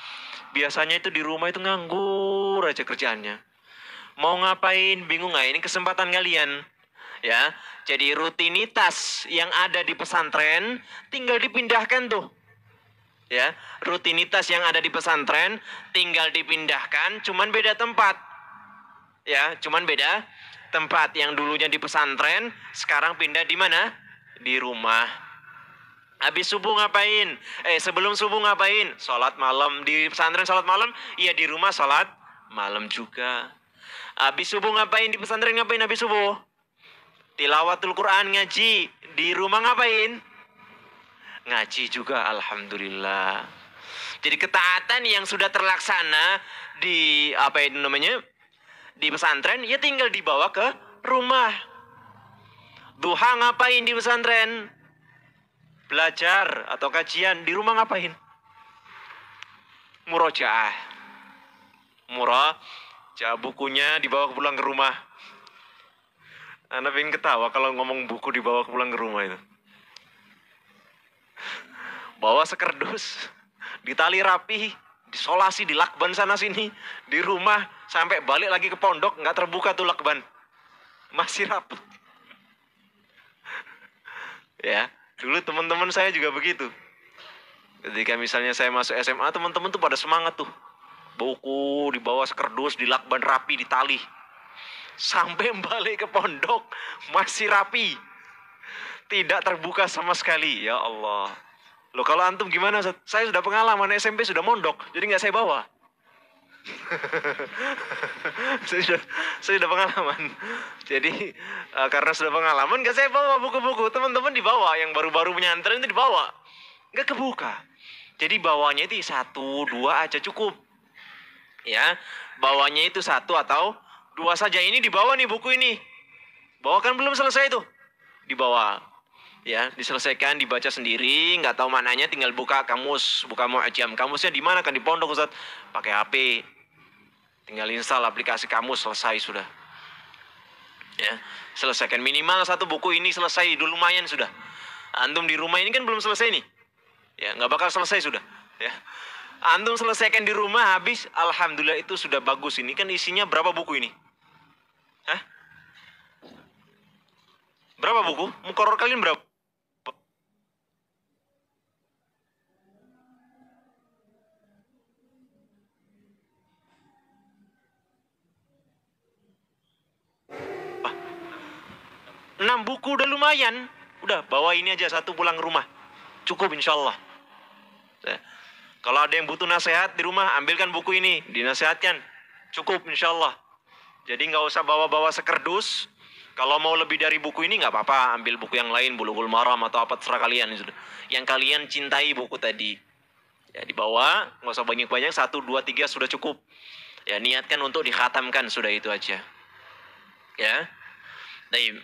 biasanya itu di rumah itu nganggur aja kerjaannya. Mau ngapain bingung nggak? Ini kesempatan kalian. Ya, jadi rutinitas yang ada di pesantren tinggal dipindahkan tuh. Ya, rutinitas yang ada di pesantren tinggal dipindahkan, cuman beda tempat. Ya, cuman beda tempat. Yang dulunya di pesantren, sekarang pindah di mana? Di rumah. Habis subuh ngapain? Sebelum subuh ngapain? Sholat malam. Di pesantren sholat malam? Iya, di rumah sholat malam juga. Habis subuh ngapain? Di pesantren ngapain habis subuh? Tilawatul Quran, ngaji. Di rumah ngapain? Ngaji juga, alhamdulillah. Jadi ketaatan yang sudah terlaksana di di pesantren, ya tinggal dibawa ke rumah. Duha ngapain di pesantren? Belajar atau kajian. Di rumah ngapain? Murojaah. Bukunya dibawa pulang ke rumah. Anda pengen ketawa kalau ngomong buku dibawa pulang ke rumah itu. Bawa sekerdus, ditali rapi, disolasi, dilakban sana sini. Di rumah, sampai balik lagi ke pondok, nggak terbuka tuh lakban. Masih rapuh. Ya, dulu teman-teman saya juga begitu. Ketika misalnya saya masuk SMA, teman-teman tuh pada semangat tuh. Buku dibawa sekerdus, dilakban rapi, ditali. Sampai balik ke pondok masih rapi, tidak terbuka sama sekali. Ya Allah. Loh, kalau antum gimana? Saya sudah pengalaman SMP sudah mondok, jadi nggak saya bawa. saya sudah pengalaman. Jadi karena sudah pengalaman nggak saya bawa buku-buku. Teman-teman dibawa, yang baru-baru menyantren itu dibawa, nggak kebuka. Jadi bawanya itu 1-2 aja cukup. Ya, bawanya itu 1 atau 2 saja. Ini dibawa nih buku ini. Bawa kan belum selesai tuh. Dibawa. Ya, diselesaikan, dibaca sendiri, nggak tahu maknanya, tinggal buka kamus, buka mu'jam. Kamusnya di mana? Kan di pondok, Ustaz. Pakai HP. Tinggal install aplikasi kamus, selesai sudah. Ya, selesaikan minimal 1 buku ini selesai, dulu lumayan sudah. Antum di rumah ini kan belum selesai nih. Ya, nggak bakal selesai sudah. Ya. Antum selesaikan di rumah habis, alhamdulillah itu sudah bagus. Ini kan isinya berapa buku ini? Hah? Berapa buku? Mukoror kalian berapa? Ah, 6 buku udah lumayan. Udah, bawa ini aja 1 pulang ke rumah. Cukup insyaallah. Ya. Kalau ada yang butuh nasihat di rumah, ambilkan buku ini, dinasihatkan. Cukup insyaallah. Jadi nggak usah bawa-bawa sekerdus. Kalau mau lebih dari buku ini nggak apa-apa, ambil buku yang lain, Bulughul Maram atau apa terserah kalian. Yang kalian cintai buku tadi. Ya dibawa, nggak usah banyak-banyak, 1, 2, 3 sudah cukup. Ya niatkan untuk dikhatamkan, sudah itu aja. Ya. Baik.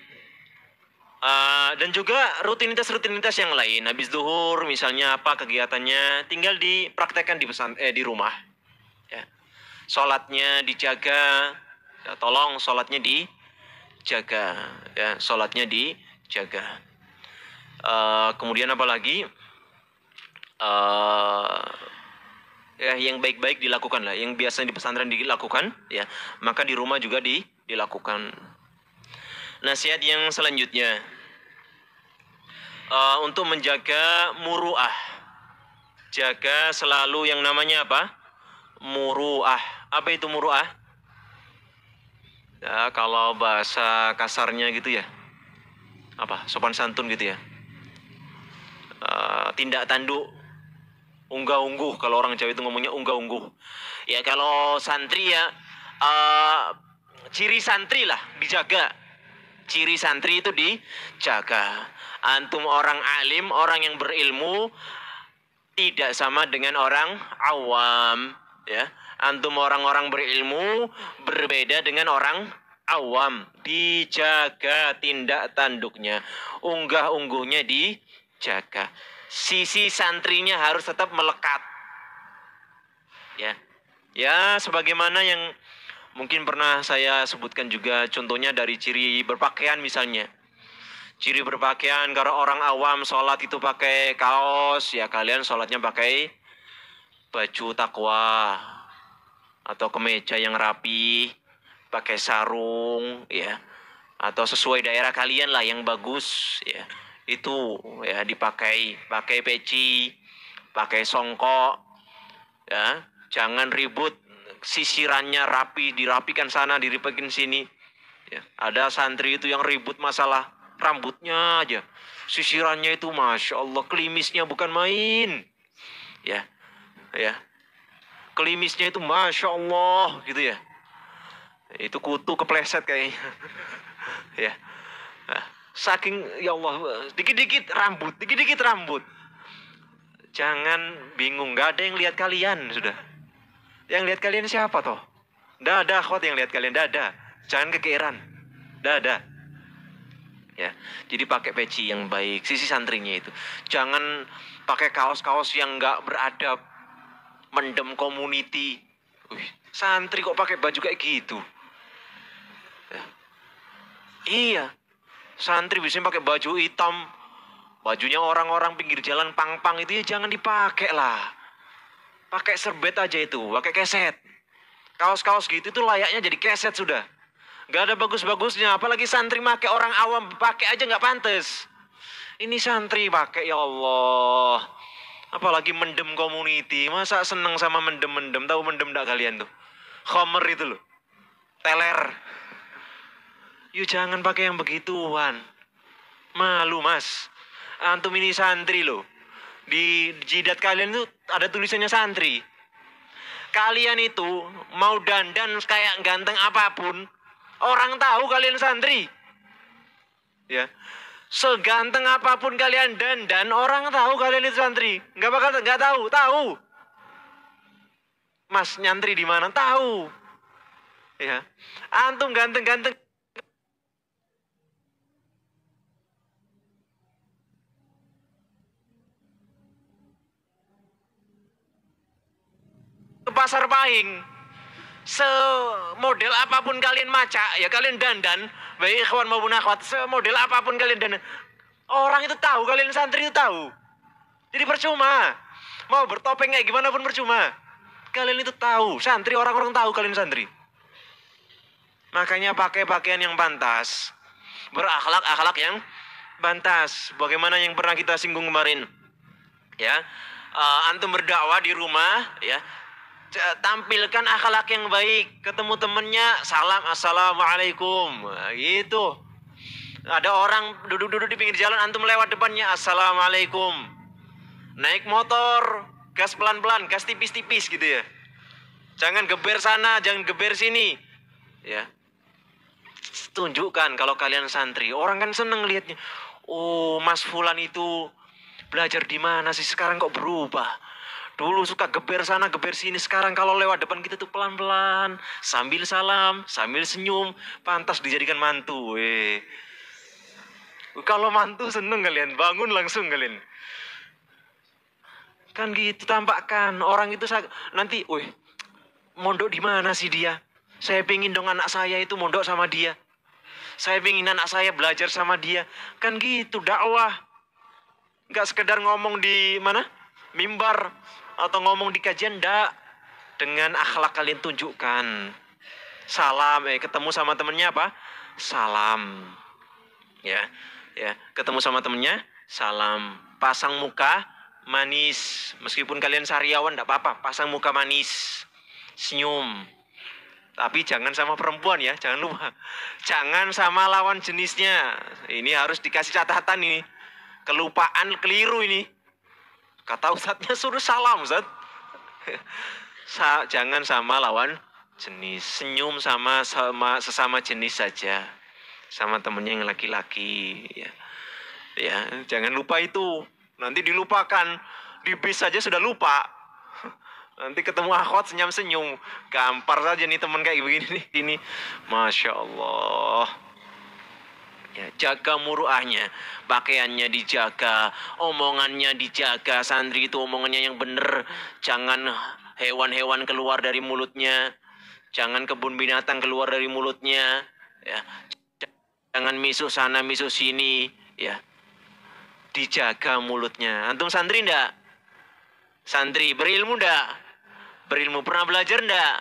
Dan juga rutinitas-rutinitas yang lain. Habis zuhur misalnya apa kegiatannya, tinggal dipraktekkan di rumah. Ya. Sholatnya dijaga. Ya, tolong sholatnya dijaga. Ya, sholatnya dijaga. Kemudian apa lagi? Ya, yang baik-baik dilakukan lah. Yang biasa di pesantren dilakukan, ya, maka di rumah juga dilakukan. Nasihat yang selanjutnya, untuk menjaga muru'ah. Jaga selalu yang namanya apa? Muru'ah. Apa itu muru'ah? Ya, kalau bahasa kasarnya gitu ya. Apa? Sopan santun gitu ya. Tindak tanduk. Unggah-ungguh. Kalau orang Jawa itu ngomongnya unggah-ungguh. Ya kalau santri ya, ciri santri lah dijaga. Ciri santri itu dijaga. Antum orang alim, orang yang berilmu, tidak sama dengan orang awam. Ya, antum orang-orang berilmu berbeda dengan orang awam. Dijaga tindak tanduknya, unggah-ungguhnya jaga. Sisi santrinya harus tetap melekat. Ya. Ya, sebagaimana yang mungkin pernah saya sebutkan juga, contohnya dari ciri berpakaian misalnya. Ciri berpakaian, kalau orang awam sholat itu pakai kaos, ya kalian sholatnya pakai baju takwa atau kemeja yang rapi, pakai sarung, ya, atau sesuai daerah kalian lah yang bagus, ya. Itu ya dipakai, pakai peci, pakai songkok, ya. Jangan ribut, sisirannya rapi, dirapikan sana, dirapikan sini. Ya, ada santri itu yang ribut masalah rambutnya aja. Sisirannya itu Masya Allah, klimisnya bukan main. Ya, ya. Klimisnya itu Masya Allah gitu ya. Itu kutu kepleset kayaknya. Ya. Nah, saking ya Allah, dikit-dikit rambut. Jangan bingung, nggak ada yang lihat kalian sudah. Yang lihat kalian siapa toh? Nggak ada akhwat yang lihat kalian, nggak ada. Jangan kekeran, nggak ada. Ya, jadi pakai peci yang baik, sisi santrinya itu. Jangan pakai kaos-kaos yang nggak beradab, mendem community. Santri kok pakai baju kayak gitu? Ya. Iya, santri biasanya pakai baju hitam, bajunya orang-orang pinggir jalan pang-pang itu ya jangan dipakai lah. Pakai serbet aja itu, pakai keset. Kaos-kaos gitu tuh layaknya jadi keset sudah. Gak ada bagus-bagusnya, apalagi santri pakai, orang awam pakai aja nggak pantas. Ini santri pakai, ya Allah. Apalagi mendem community, masa seneng sama mendem-mendem? Tahu mendem enggak kalian tuh? Khomer itu loh, teler. Yuk jangan pakai yang begituan. Malu mas. Antum ini santri loh. Di jidat kalian tuh ada tulisannya santri. Kalian itu mau dandan kayak ganteng apapun, orang tahu kalian santri. Ya. Seganteng apapun kalian dandan, orang tahu kalian itu santri. Nggak tahu. Mas nyantri di mana? Tahu. Ya. Antum ganteng-ganteng ke pasar Pahing, semodel apapun kalian maca, ya kalian dandan, baik ikhwan maupun akhwat, semodel apapun kalian dandan, orang itu tahu kalian santri itu tahu. Jadi percuma mau bertopeng kayak gimana pun percuma, kalian itu tahu santri, orang-orang tahu kalian santri. Makanya pakai pakaian yang pantas, berakhlak yang pantas. Bagaimana yang pernah kita singgung kemarin, ya. Antum berdakwah di rumah, ya, tampilkan akhlak yang baik. Ketemu temennya, salam, assalamualaikum, gitu. Ada orang duduk-duduk di pinggir jalan, antum lewat depannya, assalamualaikum. Naik motor, gas pelan-pelan, gas tipis-tipis gitu ya. Jangan geber sana, jangan geber sini, ya. Tunjukkan kalau kalian santri. Orang kan seneng lihatnya. Oh, Mas Fulan itu belajar di mana sih, sekarang kok berubah? Dulu suka geber sana, geber sini. Sekarang kalau lewat depan kita tuh pelan-pelan, sambil salam, sambil senyum. Pantas dijadikan mantu. Kalau mantu seneng kalian, bangun langsung kalian. Kan gitu tampakkan. Orang itu nanti, mondok di mana sih dia? Saya pingin dong anak saya itu mondok sama dia. Saya pingin anak saya belajar sama dia. Kan gitu dakwah. Gak sekedar ngomong di mana? Mimbar. Atau ngomong di kajian, enggak. Dengan akhlak kalian tunjukkan. Salam, ketemu sama temennya apa? Salam. Ya, ketemu sama temennya, salam. Pasang muka manis. Meskipun kalian sariawan, enggak apa-apa. Pasang muka manis. Senyum. Tapi jangan sama perempuan ya, jangan lupa. Jangan sama lawan jenisnya. Ini harus dikasih catatan ini. Kelupaan, keliru ini. Kata ustadznya suruh salam, Ustadz. Jangan sama lawan jenis. Senyum sama sesama jenis saja. Sama temennya yang laki-laki. Ya, jangan lupa itu. Nanti dilupakan. Di bis saja sudah lupa. Nanti ketemu akhwat senyum-senyum. Gampar saja nih teman kayak begini nih. Ini, Masya Allah. Ya, jaga muruahnya, pakaiannya dijaga, omongannya dijaga. Santri itu omongannya yang benar, jangan hewan-hewan keluar dari mulutnya, jangan kebun binatang keluar dari mulutnya, ya. Jangan misu sana misu sini, ya. Dijaga mulutnya. Antum santri ndak? Santri berilmu ndak? Berilmu pernah belajar ndak?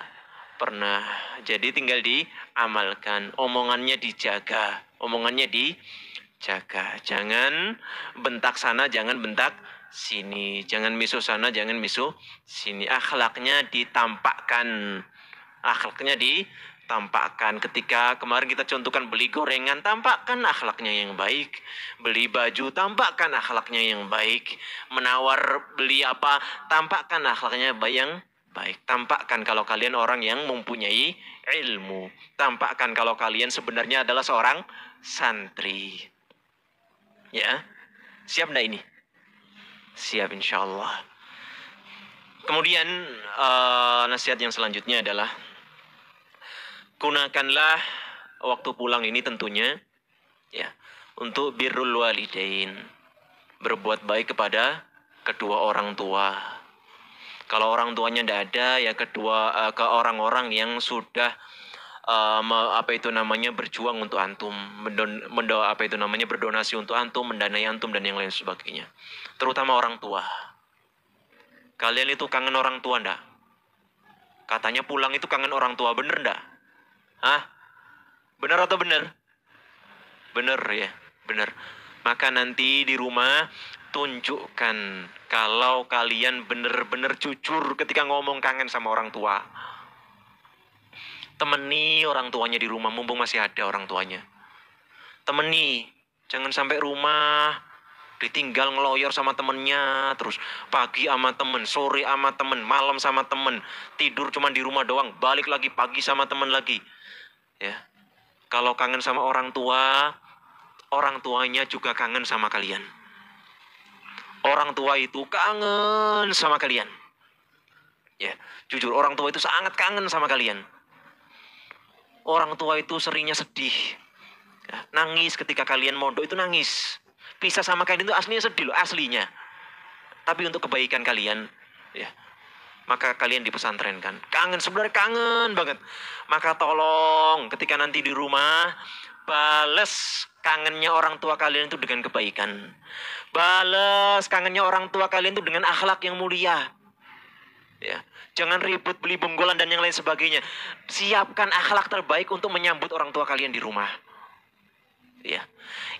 Pernah. Jadi tinggal diamalkan. Omongannya dijaga. Omongannya dijaga. Jangan bentak sana, jangan bentak sini. Jangan misu sana, jangan misu sini. Akhlaknya ditampakkan. Akhlaknya ditampakkan. Ketika kemarin kita contohkan beli gorengan, tampakkan akhlaknya yang baik. Beli baju, tampakkan akhlaknya yang baik. Menawar beli apa, tampakkan akhlaknya yang baik. Tampakkan kalau kalian orang yang mempunyai ilmu. Tampakkan kalau kalian sebenarnya adalah seorang santri. Ya, siap enggak ini? Siap insya Allah. Kemudian nasihat yang selanjutnya adalah gunakanlah waktu pulang ini tentunya ya untuk birrul walidain, berbuat baik kepada kedua orang tua. Kalau orang tuanya tidak ada, ya ke orang-orang yang sudah berjuang untuk antum, berdonasi untuk antum, mendanai antum dan yang lain sebagainya. Terutama orang tua. Kalian itu kangen orang tua ndak? Katanya pulang itu kangen orang tua, bener ndak? Hah? Bener atau bener? Bener ya, bener. Maka nanti di rumah tunjukkan kalau kalian bener-bener jujur ketika ngomong kangen sama orang tua. Temeni orang tuanya di rumah, mumpung masih ada orang tuanya. Temeni, jangan sampai rumah ditinggal ngeloyor sama temennya, terus pagi sama temen, sore sama temen, malam sama temen, tidur cuma di rumah doang, balik lagi pagi sama temen lagi. Ya, kalau kangen sama orang tua, orang tuanya juga kangen sama kalian. Orang tua itu kangen sama kalian. Ya, jujur orang tua itu sangat kangen sama kalian. Orang tua itu seringnya sedih. Ya, nangis ketika kalian mondok itu nangis. Pisah sama kalian itu aslinya sedih loh, aslinya. Tapi untuk kebaikan kalian, ya. Maka kalian dipesantrenkan. Kangen, sebenarnya kangen banget. Maka tolong ketika nanti di rumah, bales kangennya orang tua kalian itu dengan kebaikan. Bales kangennya orang tua kalian itu dengan akhlak yang mulia. Ya, jangan ribut beli bonggolan dan yang lain sebagainya. Siapkan akhlak terbaik untuk menyambut orang tua kalian di rumah. Ya,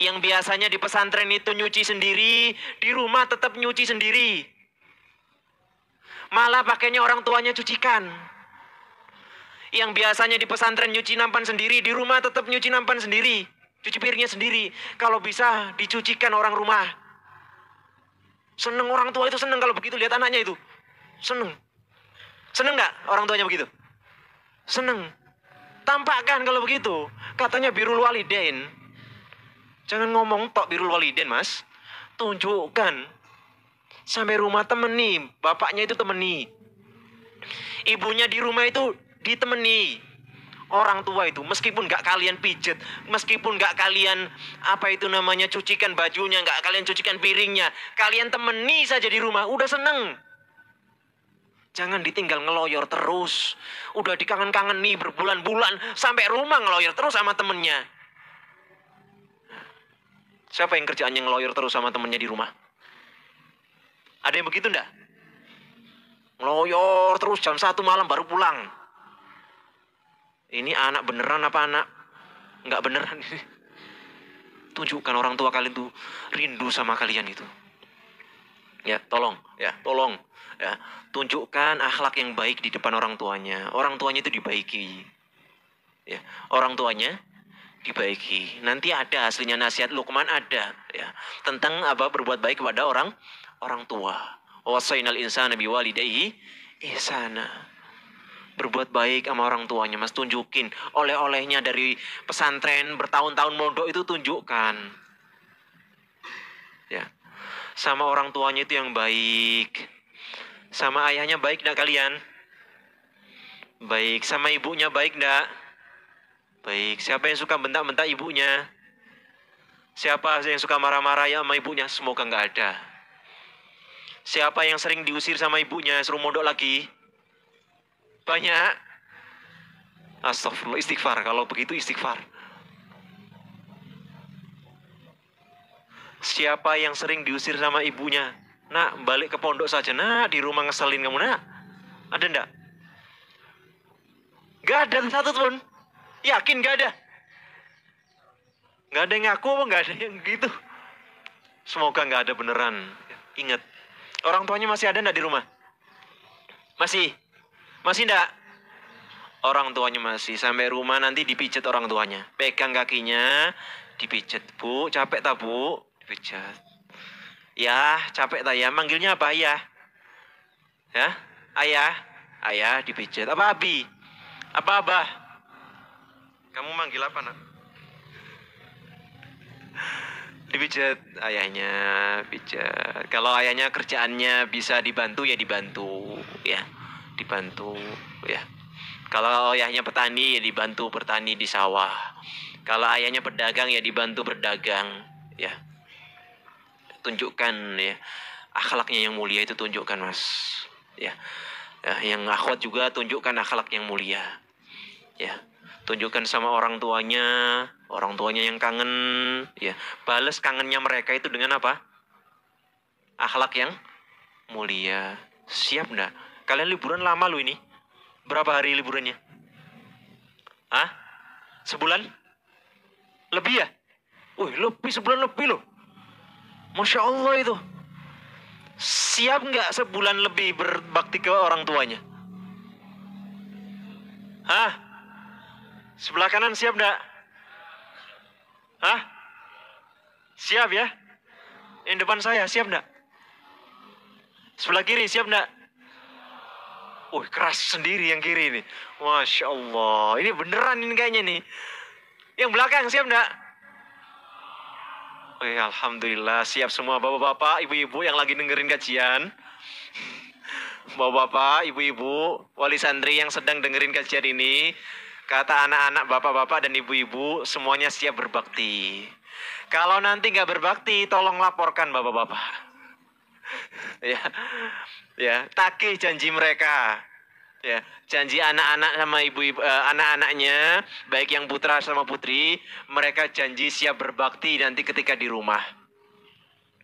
yang biasanya di pesantren itu nyuci sendiri, di rumah tetap nyuci sendiri. Malah pakainya orang tuanya cucikan. Yang biasanya di pesantren nyuci nampan sendiri, di rumah tetap nyuci nampan sendiri. Cuci piringnya sendiri. Kalau bisa dicucikan orang rumah. Seneng orang tua itu, seneng kalau begitu lihat anaknya itu. Seneng. Seneng gak orang tuanya begitu? Seneng. Tampakkan kalau begitu. Katanya birrul walidain. Jangan ngomong tok birrul walidain, Mas. Tunjukkan. Sampai rumah temeni, bapaknya itu temeni. Ibunya di rumah itu ditemeni. Orang tua itu, meskipun gak kalian pijet, meskipun gak kalian, cucikan bajunya, gak kalian cucikan piringnya, kalian temeni saja di rumah, udah seneng. Jangan ditinggal ngeloyor terus. Udah dikangen-kangen nih berbulan-bulan, sampai rumah ngeloyor terus sama temennya. Siapa yang kerjaannya ngeloyor terus sama temennya di rumah? Ada yang begitu enggak? Ngeloyor terus jam 1 malam baru pulang. Ini anak beneran apa anak enggak beneran? Tunjukkan orang tua kalian tuh rindu sama kalian itu. Ya, tolong. Ya, tunjukkan akhlak yang baik di depan orang tuanya. Orang tuanya itu dibaiki. Ya, orang tuanya dibaiki. Nanti ada aslinya nasihat Luqman ada ya, tentang berbuat baik kepada orang tua. Wasainal insana biwalidayhi ihsana. Berbuat baik sama orang tuanya, Mas. Tunjukin oleh-olehnya dari pesantren bertahun-tahun mondok itu, tunjukkan. Ya. Sama orang tuanya itu yang baik. Sama ayahnya baik enggak kalian? Baik. Sama ibunya baik enggak? Baik. Siapa yang suka bentak-bentak ibunya? Siapa yang suka marah-marah ya sama ibunya? Semoga nggak ada. Siapa yang sering diusir sama ibunya, suruh mondok lagi? Banyak. Astagfirullah, istighfar. Kalau begitu istighfar. Siapa yang sering diusir sama ibunya? Nak, balik ke pondok saja. Nak, di rumah ngeselin kamu, nak. Ada enggak? Gak ada satu pun. Yakin gak ada? Gak ada yang ngaku apa gak ada yang gitu? Semoga gak ada beneran. Ingat, orang tuanya masih ada enggak di rumah? Masih? Masih enggak? Orang tuanya masih. Sampai rumah nanti dipijet orang tuanya. Pegang kakinya, dipijet. Bu, capek tak bu? Dipijet. Ya, capek tak ya? Manggilnya apa? Ayah? Ya? Ayah? Ayah dipijet. Apa abi? Apa abah? Kamu manggil apa nak? Dipijat ayahnya, pijat. Kalau ayahnya kerjaannya bisa dibantu ya dibantu, ya dibantu, ya. Kalau ayahnya petani ya dibantu bertani di sawah. Kalau ayahnya pedagang ya dibantu berdagang, ya. Tunjukkan ya akhlaknya yang mulia itu tunjukkan mas, ya. Yang akhwat juga tunjukkan akhlak yang mulia, ya. Tunjukkan sama orang tuanya yang kangen, ya. Balas kangennya mereka itu dengan apa? Akhlak yang mulia. Siap enggak? Kalian liburan lama loh ini. Berapa hari liburannya? Hah? Sebulan? Lebih ya? Wih, lebih sebulan lebih loh. Masya Allah itu. Siap nggak sebulan lebih berbakti ke orang tuanya? Hah? Sebelah kanan siap enggak? Hah? Siap ya? Yang depan saya siap enggak? Sebelah kiri siap enggak? Keras sendiri yang kiri ini. Masya Allah. Ini beneran ini kayaknya nih. Yang belakang siap enggak? Alhamdulillah siap semua bapak-bapak, ibu-ibu yang lagi dengerin kajian. Bapak-bapak, ibu-ibu, wali santri yang sedang dengerin kajian ini. Kata anak-anak, bapak-bapak dan ibu-ibu, semuanya siap berbakti. Kalau nanti nggak berbakti, tolong laporkan bapak-bapak. Ya, tagih janji mereka. Ya, janji anak-anak sama ibu-ibu, anak-anaknya, baik yang putra sama putri, mereka janji siap berbakti nanti ketika di rumah.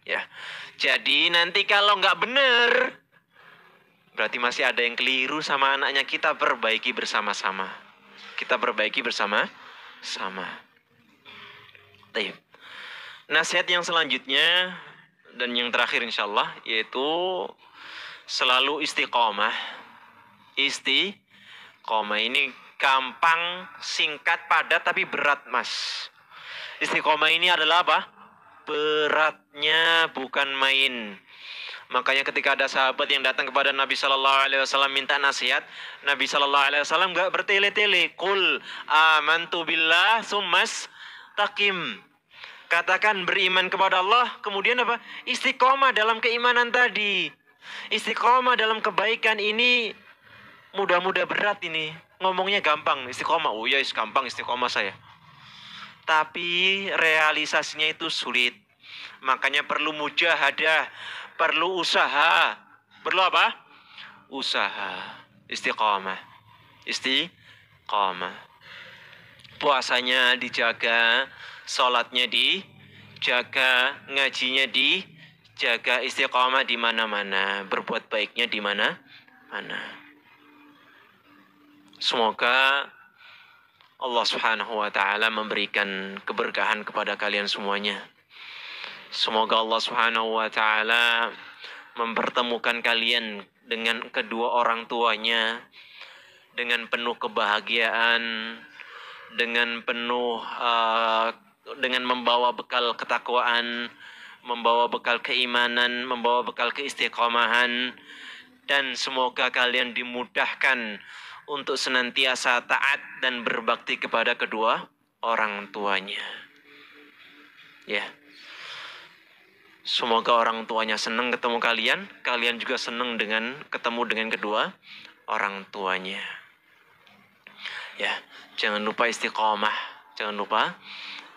Ya, jadi nanti kalau nggak bener, berarti masih ada yang keliru sama anaknya. Kita perbaiki bersama-sama. Kita perbaiki bersama-sama. Nasihat yang selanjutnya dan yang terakhir insyaallah yaitu selalu istiqomah. Istiqomah ini gampang, singkat, padat tapi berat mas. Istiqomah ini adalah apa? Beratnya bukan main. Makanya ketika ada sahabat yang datang kepada Nabi Sallallahu Alaihi Wasallam minta nasihat, Nabi Sallallahu Alaihi Wasallam nggak bertele-tele. Qul amantu billah summas takim. Katakan beriman kepada Allah, kemudian apa? Istiqomah dalam keimanan tadi. Istiqomah dalam kebaikan ini mudah-mudah berat ini. Ngomongnya gampang, istiqomah. Oh ya, gampang istiqomah saya. Tapi realisasinya itu sulit. Makanya perlu mujahadah. Perlu usaha. Perlu apa? Usaha. Istiqamah. Istiqamah. Puasanya dijaga, sholatnya dijaga, ngajinya dijaga, istiqamah di mana-mana, berbuat baiknya di mana-mana. Semoga Allah Subhanahu wa taala memberikan keberkahan kepada kalian semuanya. Semoga Allah Subhanahu wa taala mempertemukan kalian dengan kedua orang tuanya dengan penuh kebahagiaan, dengan penuh dengan membawa bekal ketakwaan, membawa bekal keimanan, membawa bekal keistiqomahan, dan semoga kalian dimudahkan untuk senantiasa taat dan berbakti kepada kedua orang tuanya. Ya. Semoga orang tuanya senang ketemu kalian, kalian juga senang dengan ketemu dengan kedua orang tuanya. Ya, jangan lupa istiqomah, jangan lupa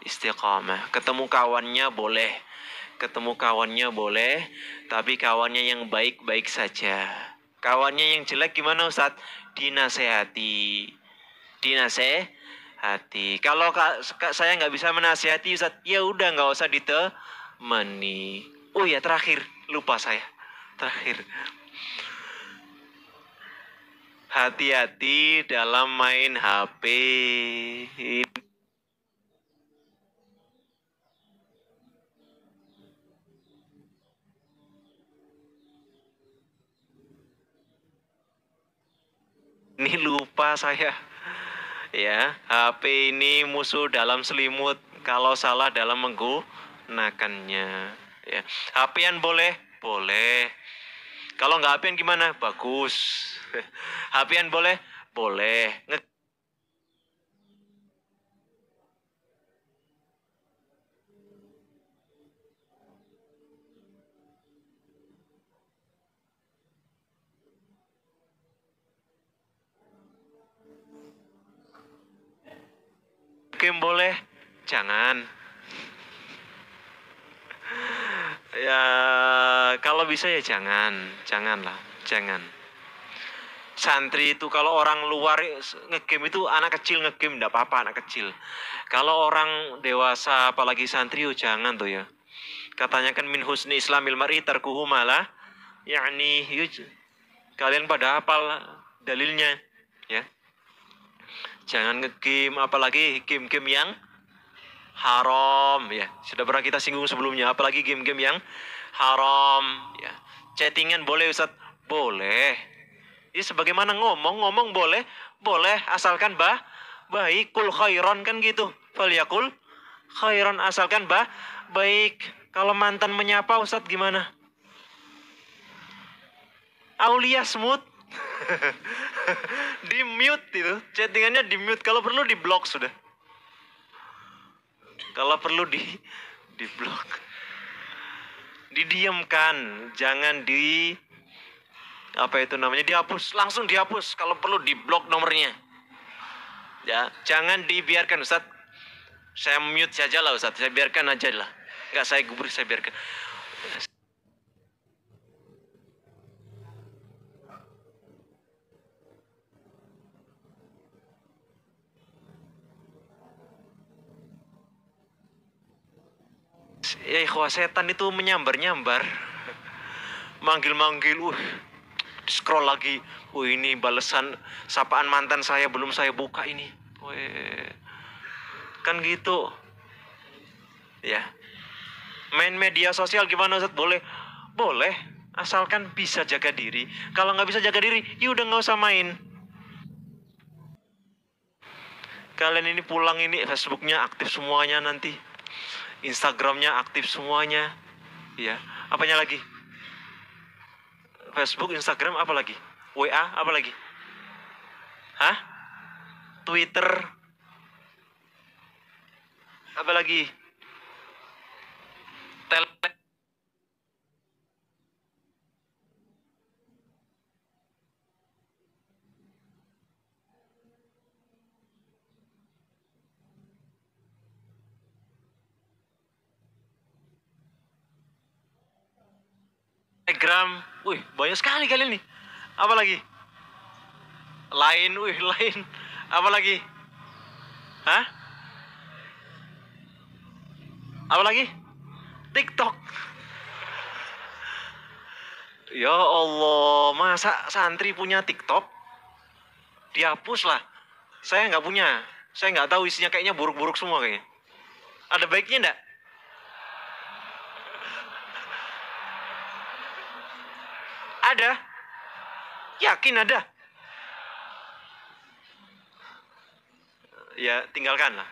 istiqamah. Ketemu kawannya boleh. Ketemu kawannya boleh, tapi kawannya yang baik-baik saja. Kawannya yang jelek gimana Ustaz? Dinasehati. Dinasehati. Kalau saya nggak bisa menasehati Ustaz, ya udah nggak usah ditemani. Oh ya terakhir, lupa saya. Terakhir. Hati-hati dalam main HP. Ini lupa saya. Ya, HP ini musuh dalam selimut. Kalau salah dalam menggunakannya. Ya, HP-an boleh? Boleh. Kalau nggak HP-an gimana? Bagus. HP-an boleh? Boleh. Game boleh? Jangan. Ya, kalau bisa ya janganlah, jangan. Santri itu kalau orang luar ngegame itu anak kecil ngegame enggak apa-apa anak kecil. Kalau orang dewasa apalagi santri jangan tuh ya. Katanya kan min husni islamil mar'i tarkuhu malah yakni kalian pada hafal dalilnya ya. Jangan ngegame apalagi game-game yang haram ya. Sudah pernah kita singgung sebelumnya, apalagi game-game yang haram ya. Chattingan boleh Ustaz? Boleh. Ya sebagaimana ngomong boleh, asalkan baik. Kul khairan kan gitu. Falyakul khairan asalkan baik. Kalau mantan menyapa Ustaz gimana? Aulia smooth. Di mute itu, chattingannya di mute, kalau perlu di block sudah. Kalau perlu di blok. Didiamkan, jangan dihapus, langsung dihapus. Kalau perlu di blok nomornya. Ya, jangan dibiarkan Ustaz. Saya mute saja lah Ustaz, saya biarkan aja lah. Enggak saya gubris, saya biarkan. Ya ikhwah, setan itu menyambar-nyambar. Manggil-manggil, scroll lagi. Ini balasan sapaan mantan saya belum saya buka ini. Kan gitu. Ya. Main media sosial gimana Ustaz? Boleh. Boleh, asalkan bisa jaga diri. Kalau nggak bisa jaga diri, ya udah nggak usah main. Kalian ini pulang ini Facebooknya aktif semuanya nanti. Instagramnya aktif semuanya, ya. Apanya lagi? Facebook, Instagram, apa lagi? WA, apa lagi? Hah? Twitter, apa lagi? Telegram, banyak sekali kalian nih. Apa lagi? Lain, lain. Apa lagi? Hah? Apa lagi? TikTok. Ya Allah, masa santri punya TikTok? Dihapus lah. Saya nggak punya. Saya nggak tahu isinya, kayaknya buruk-buruk semua kayaknya. Ada baiknya enggak? Ada? Yakin ada? Ya tinggalkan lah.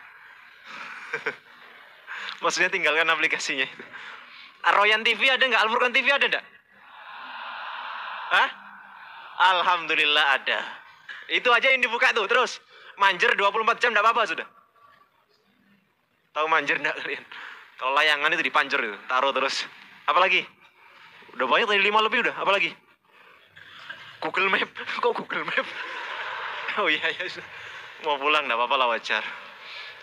Maksudnya tinggalkan aplikasinya itu. Royan TV ada nggak? Al-Furqan TV ada nggak? Hah? Alhamdulillah ada. Itu aja yang dibuka tuh terus. Manjer 24 jam nggak apa-apa sudah. Tahu manjer nggak kalian? Kalau layangan itu dipanjer itu, taruh terus. Apalagi? Udah banyak tadi 5 lebih udah. Apalagi? Google Map. Kok Google Map? Oh iya. Mau pulang nggak apa-apa lah, wajar.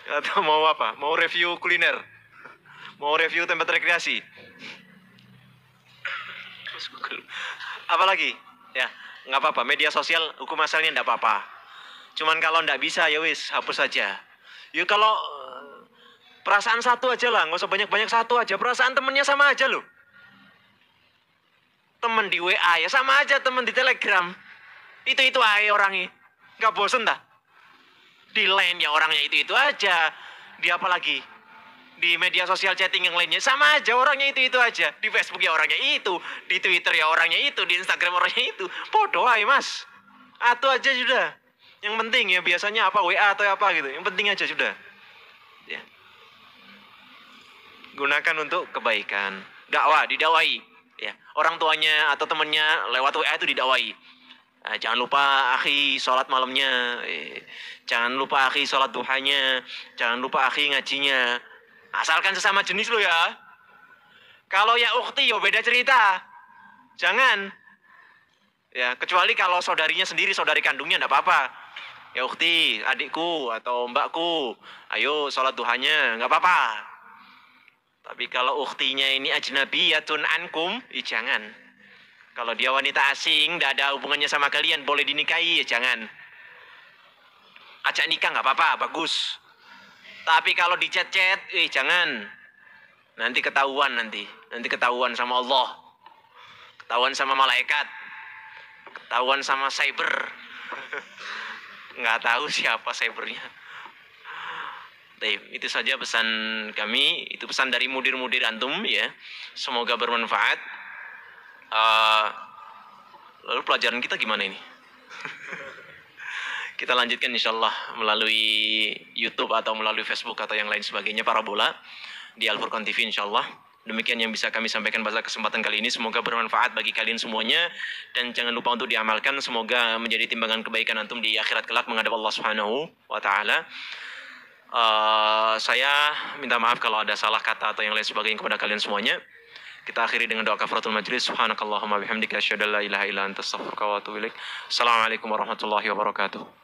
Atau mau apa? Mau review kuliner? Mau review tempat rekreasi? Apalagi? Ya, nggak apa-apa. Media sosial hukum asalnya nggak apa-apa. Cuman kalau nggak bisa ya wis hapus saja. Ya kalau perasaan satu aja lah, nggak usah banyak-banyak, satu aja. Perasaan temennya sama aja loh. Temen di WA ya sama aja temen di Telegram. Itu aja orangnya. Nggak bosen dah. Di line ya orangnya itu aja. Di apa lagi? Di media sosial chatting yang lainnya sama aja orangnya itu aja. Di Facebook ya orangnya itu, di Twitter ya orangnya itu, di Instagram orangnya itu. Podo aja mas. Atau aja sudah. Yang penting ya biasanya apa WA atau apa gitu. Yang penting aja sudah. Ya. Gunakan untuk kebaikan. Dakwah, didakwai. Ya. Orang tuanya atau temannya lewat WA itu didakwai. Nah, jangan lupa akhi sholat malamnya. Jangan lupa akhi sholat duhanya. Jangan lupa akhi ngajinya. Asalkan sesama jenis lo ya. Kalau ya ukhti ya beda cerita. Jangan. Ya, kecuali kalau saudarinya sendiri, saudari kandungnya enggak apa-apa. Ya ukhti, adikku atau mbakku, ayo sholat duhanya, enggak apa-apa. Tapi kalau ukhtinya ini ajnabiyatun ankum, jangan. Kalau dia wanita asing, enggak ada hubungannya sama kalian, boleh dinikahi, ya jangan. Ajak nikah enggak apa-apa, bagus. Tapi kalau di chat-chat, jangan. Nanti ketahuan nanti. Nanti ketahuan sama Allah. Ketahuan sama malaikat. Ketahuan sama cyber. Nggak tahu siapa cybernya. Itu saja pesan kami. Itu pesan dari mudir-mudir antum ya. Semoga bermanfaat. Lalu pelajaran kita gimana ini? Kita lanjutkan insyaallah melalui YouTube atau melalui Facebook atau yang lain sebagainya, parabola di Al-Furqan TV insyaallah. Demikian yang bisa kami sampaikan pada kesempatan kali ini. Semoga bermanfaat bagi kalian semuanya dan jangan lupa untuk diamalkan. Semoga menjadi timbangan kebaikan antum di akhirat kelak menghadap Allah Subhanahu wa taala. Saya minta maaf kalau ada salah kata atau yang lain sebagainya kepada kalian semuanya. Kita akhiri dengan doa kafaratul majlis. Subhanakallahumma bihamdika asyhadu an la ilaha illa anta astaghfiruka wa atubu ilaik. Assalamualaikum warahmatullahi wabarakatuh.